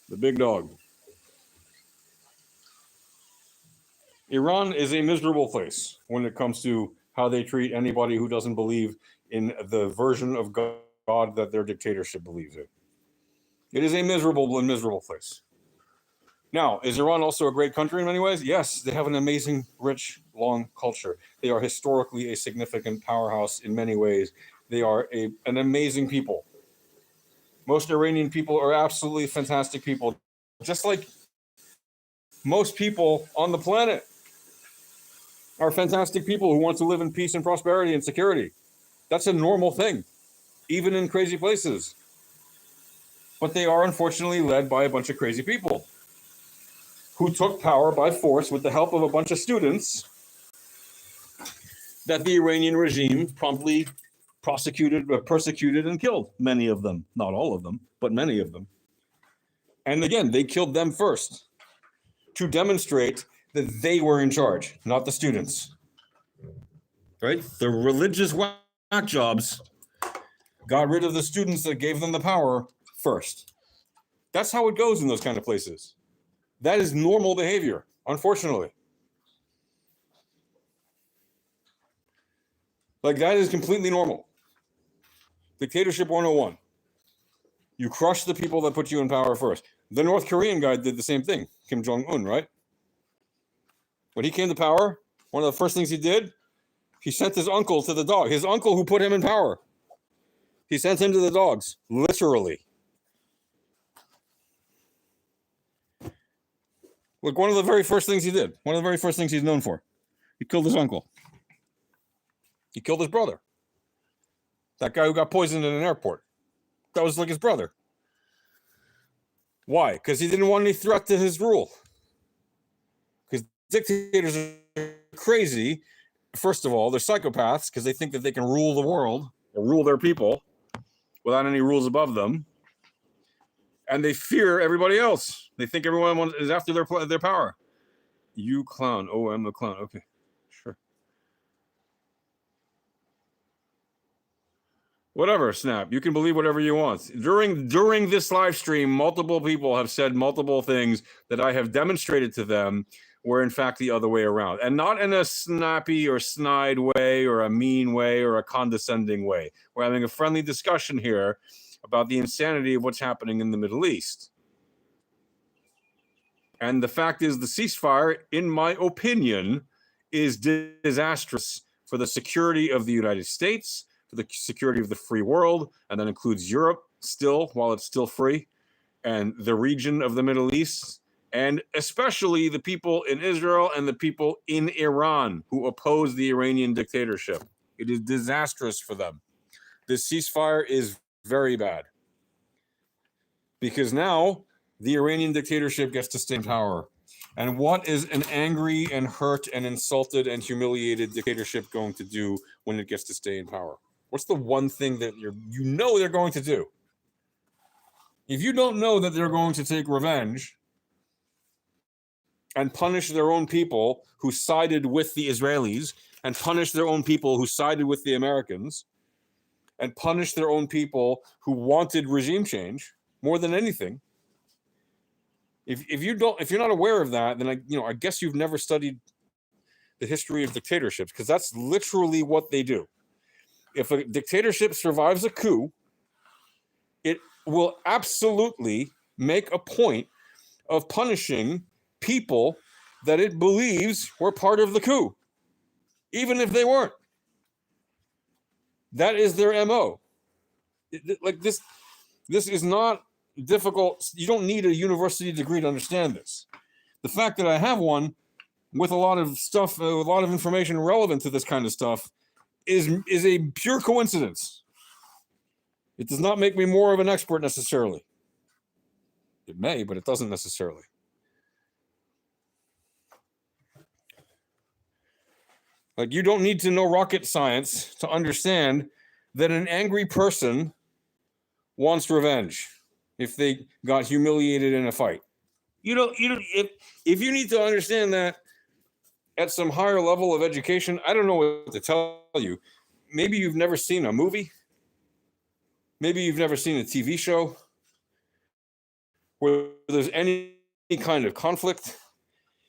the big dog. Iran is a miserable place when it comes to how they treat anybody who doesn't believe in the version of God that their dictatorship believes in. It is a miserable place. Now, is Iran also a great country in many ways? Yes, they have an amazing, rich, long culture. They are historically a significant powerhouse in many ways. They are an amazing people. Most Iranian people are absolutely fantastic people, just like most people on the planet are fantastic people who want to live in peace and prosperity and security. That's a normal thing, even in crazy places. But they are unfortunately led by a bunch of crazy people who took power by force with the help of a bunch of students that the Iranian regime promptly persecuted and killed. Many of them, not all of them, but many of them. And again, they killed them first to demonstrate that they were in charge, not the students. right? The religious whack jobs got rid of the students that gave them the power first. That's how it goes in those kind of places. That is normal behavior, unfortunately. Like, that is completely normal. Dictatorship 101. You crush the people that put you in power first. The North Korean guy did the same thing, Kim Jong-un, right? When he came to power, one of the first things he did, he sent his uncle to the dog. His uncle who put him in power. He sent him to the dogs, literally. Look, one of the very first things he did, one of the very first things he's known for, he killed his uncle. He killed his brother. That guy who got poisoned in an airport. That was like his brother. Why? Because he didn't want any threat to his rule. Because dictators are crazy. First of all, they're psychopaths because they think that they can rule the world or rule their people without any rules above them. And they fear everybody else. They think everyone is after their power. You clown. Oh, I'm the clown. Okay, sure. Whatever, Snap. You can believe whatever you want. During this live stream, multiple people have said multiple things that I have demonstrated to them were in fact the other way around. And not in a snappy or snide way or a mean way or a condescending way. We're having a friendly discussion here about the insanity of what's happening in the Middle East. And the fact is, the ceasefire, in my opinion, is disastrous for the security of the United States, for the security of the free world, and that includes Europe still, while it's still free, and the region of the Middle East, and especially the people in Israel and the people in Iran who oppose the Iranian dictatorship. It is disastrous for them. This ceasefire is very bad. Because now the Iranian dictatorship gets to stay in power. And what is an angry and hurt and insulted and humiliated dictatorship going to do when it gets to stay in power? What's the one thing that you know they're going to do? If you don't know that they're going to take revenge and punish their own people who sided with the Israelis, and punish their own people who sided with the Americans, and punish their own people who wanted regime change more than anything. If you're not aware of that, then I guess you've never studied the history of dictatorships, because that's literally what they do. If a dictatorship survives a coup, it will absolutely make a point of punishing people that it believes were part of the coup, even if they weren't. That is their MO. Like this is not difficult. You don't need a university degree to understand this. The fact that I have one with a lot of stuff, a lot of information relevant to this kind of stuff, is a pure coincidence. It does not make me more of an expert necessarily. It may, but it doesn't necessarily. Like, you don't need to know rocket science to understand that an angry person wants revenge if they got humiliated in a fight. If you need to understand that at some higher level of education, I don't know what to tell you. Maybe you've never seen a movie. Maybe you've never seen a TV show where there's any kind of conflict,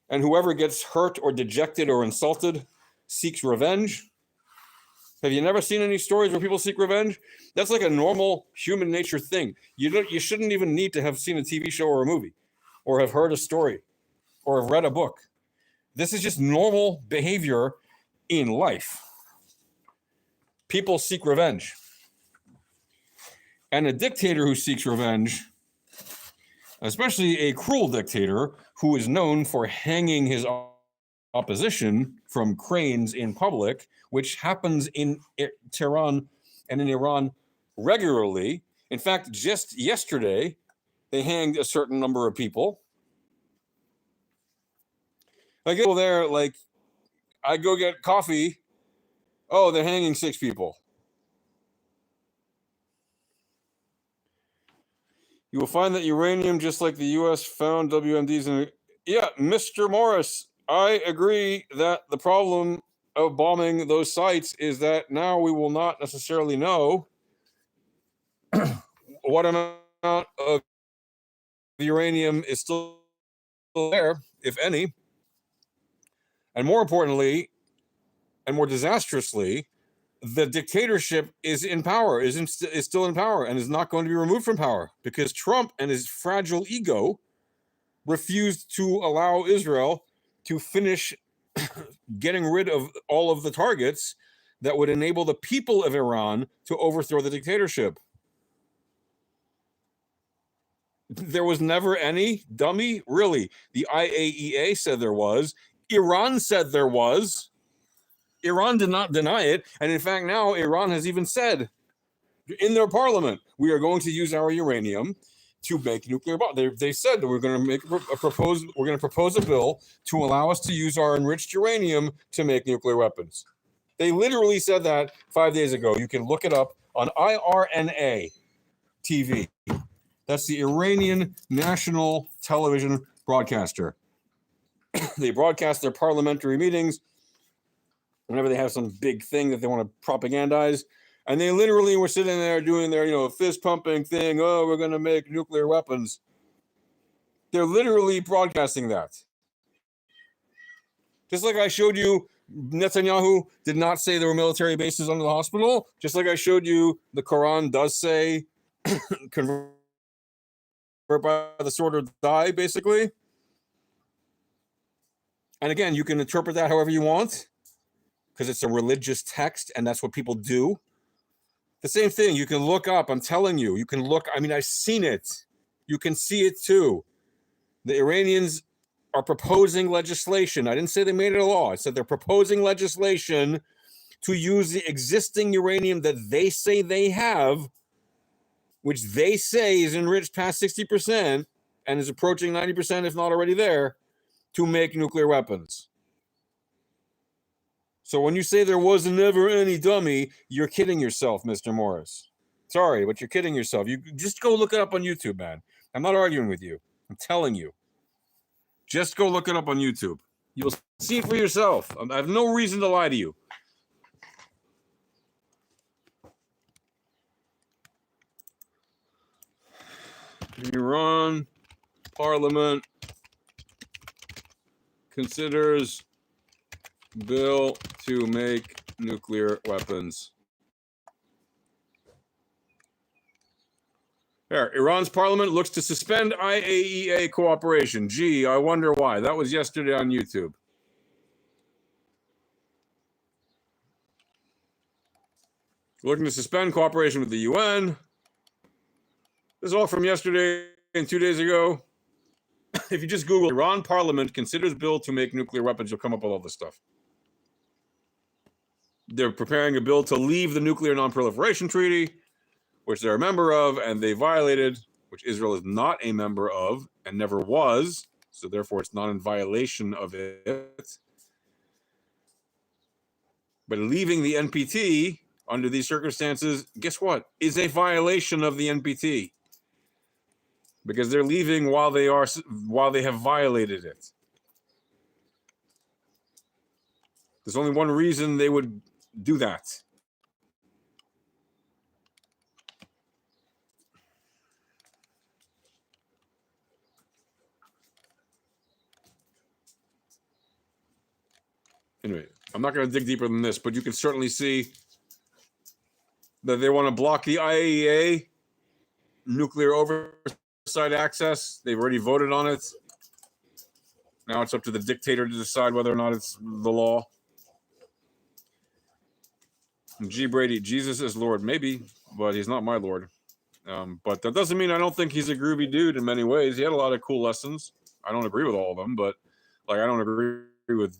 and whoever gets hurt or dejected or insulted seeks revenge. Have you never seen any stories where people seek revenge? That's like a normal human nature thing. You shouldn't even need to have seen a TV show or a movie, or have heard a story, or have read a book. This is just normal behavior in life. People seek revenge. And a dictator who seeks revenge, especially a cruel dictator who is known for hanging his opposition from cranes in public, which happens in Tehran and in Iran regularly. In fact, just yesterday, they hanged a certain number of people. I go there, like, I go get coffee. Oh, they're hanging 6 people. You will find that uranium, just like the U.S. found WMDs in... Yeah, Mr. Morris, I agree that the problem of bombing those sites is that now we will not necessarily know what amount of uranium is still there, if any. And more importantly, and more disastrously, the dictatorship is in power, is still in power, and is not going to be removed from power because Trump and his fragile ego refused to allow Israel to finish getting rid of all of the targets that would enable the people of Iran to overthrow the dictatorship. There was never any, dummy, really. The IAEA said there was. Iran said there was. Iran did not deny it. And in fact, now Iran has even said in their parliament, we are going to use our uranium to make nuclear bombs. They said that we're going to propose a bill to allow us to use our enriched uranium to make nuclear weapons. They literally said that 5 days ago. You can look it up on IRNA TV. That's the Iranian national television broadcaster. They broadcast their parliamentary meetings whenever they have some big thing that they want to propagandize. And they literally were sitting there doing their, fist pumping thing. Oh, we're going to make nuclear weapons. They're literally broadcasting that. Just like I showed you, Netanyahu did not say there were military bases under the hospital. Just like I showed you, the Quran does say convert by the sword or die, basically. And again, you can interpret that however you want because it's a religious text and that's what people do. The same thing, you can look up, I'm telling you, you can look, I've seen it. You can see it too. The Iranians are proposing legislation. I didn't say they made it a law. I said they're proposing legislation to use the existing uranium that they say they have, which they say is enriched past 60% and is approaching 90%, if not already there, to make nuclear weapons. So when you say there was never any dummy, you're kidding yourself, Mr. Morris. Sorry, but you're kidding yourself. You just go look it up on YouTube, man. I'm not arguing with you. I'm telling you. Just go look it up on YouTube. You'll see it for yourself. I have no reason to lie to you. Iran Parliament considers bill to make nuclear weapons. There, Iran's parliament looks to suspend IAEA cooperation. Gee, I wonder why. That was yesterday on YouTube. Looking to suspend cooperation with the UN. This is all from yesterday and 2 days ago. If you just Google Iran parliament considers bill to make nuclear weapons, you'll come up with all this stuff. They're preparing a bill to leave the Nuclear Non-Proliferation Treaty, which they're a member of, and they violated, which Israel is not a member of and never was, so therefore it's not in violation of it. But leaving the NPT under these circumstances, guess what? Is a violation of the NPT. Because they're leaving while they have violated it. There's only one reason they would do that. Anyway, I'm not going to dig deeper than this, but you can certainly see that they want to block the IAEA nuclear oversight access. They've already voted on it. Now it's up to the dictator to decide whether or not it's the law. G. Brady, Jesus is Lord. Maybe, but he's not my Lord. But that doesn't mean I don't think he's a groovy dude in many ways. He had a lot of cool lessons. I don't agree with all of them, but I don't agree with,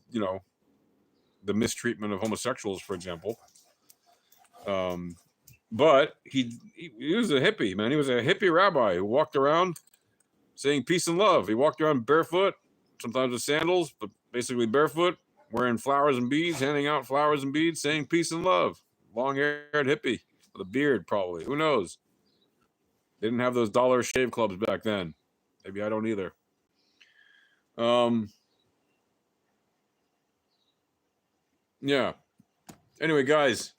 the mistreatment of homosexuals, for example. But he was a hippie, man. He was a hippie rabbi who walked around saying peace and love. He walked around barefoot, sometimes with sandals, but basically barefoot, wearing flowers and beads, handing out flowers and beads, saying peace and love. Long-haired hippie with a beard, probably. Who knows? They didn't have those dollar shave clubs back then. Maybe I don't either. Yeah. Anyway, guys,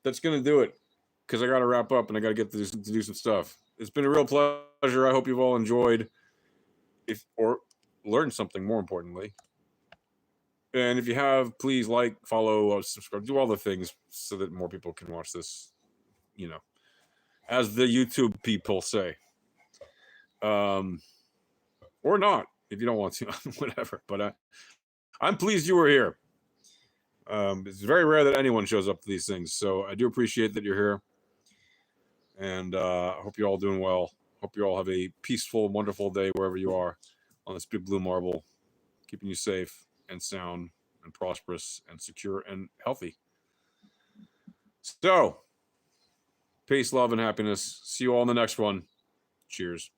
that's going to do it because I got to wrap up and I got to get to do some stuff. It's been a real pleasure. I hope you've all enjoyed or learned something, more importantly. And if you have, please like, follow, subscribe, do all the things so that more people can watch this, you know, as the YouTube people say. Or not, if you don't want to, whatever. But I'm pleased you were here. It's very rare that anyone shows up to these things, so I do appreciate that you're here. And I hope you're all doing well. Hope you all have a peaceful, wonderful day wherever you are on this big blue marble, keeping you safe and sound and prosperous and secure and healthy. So, peace, love, and happiness. See you all in the next one. Cheers.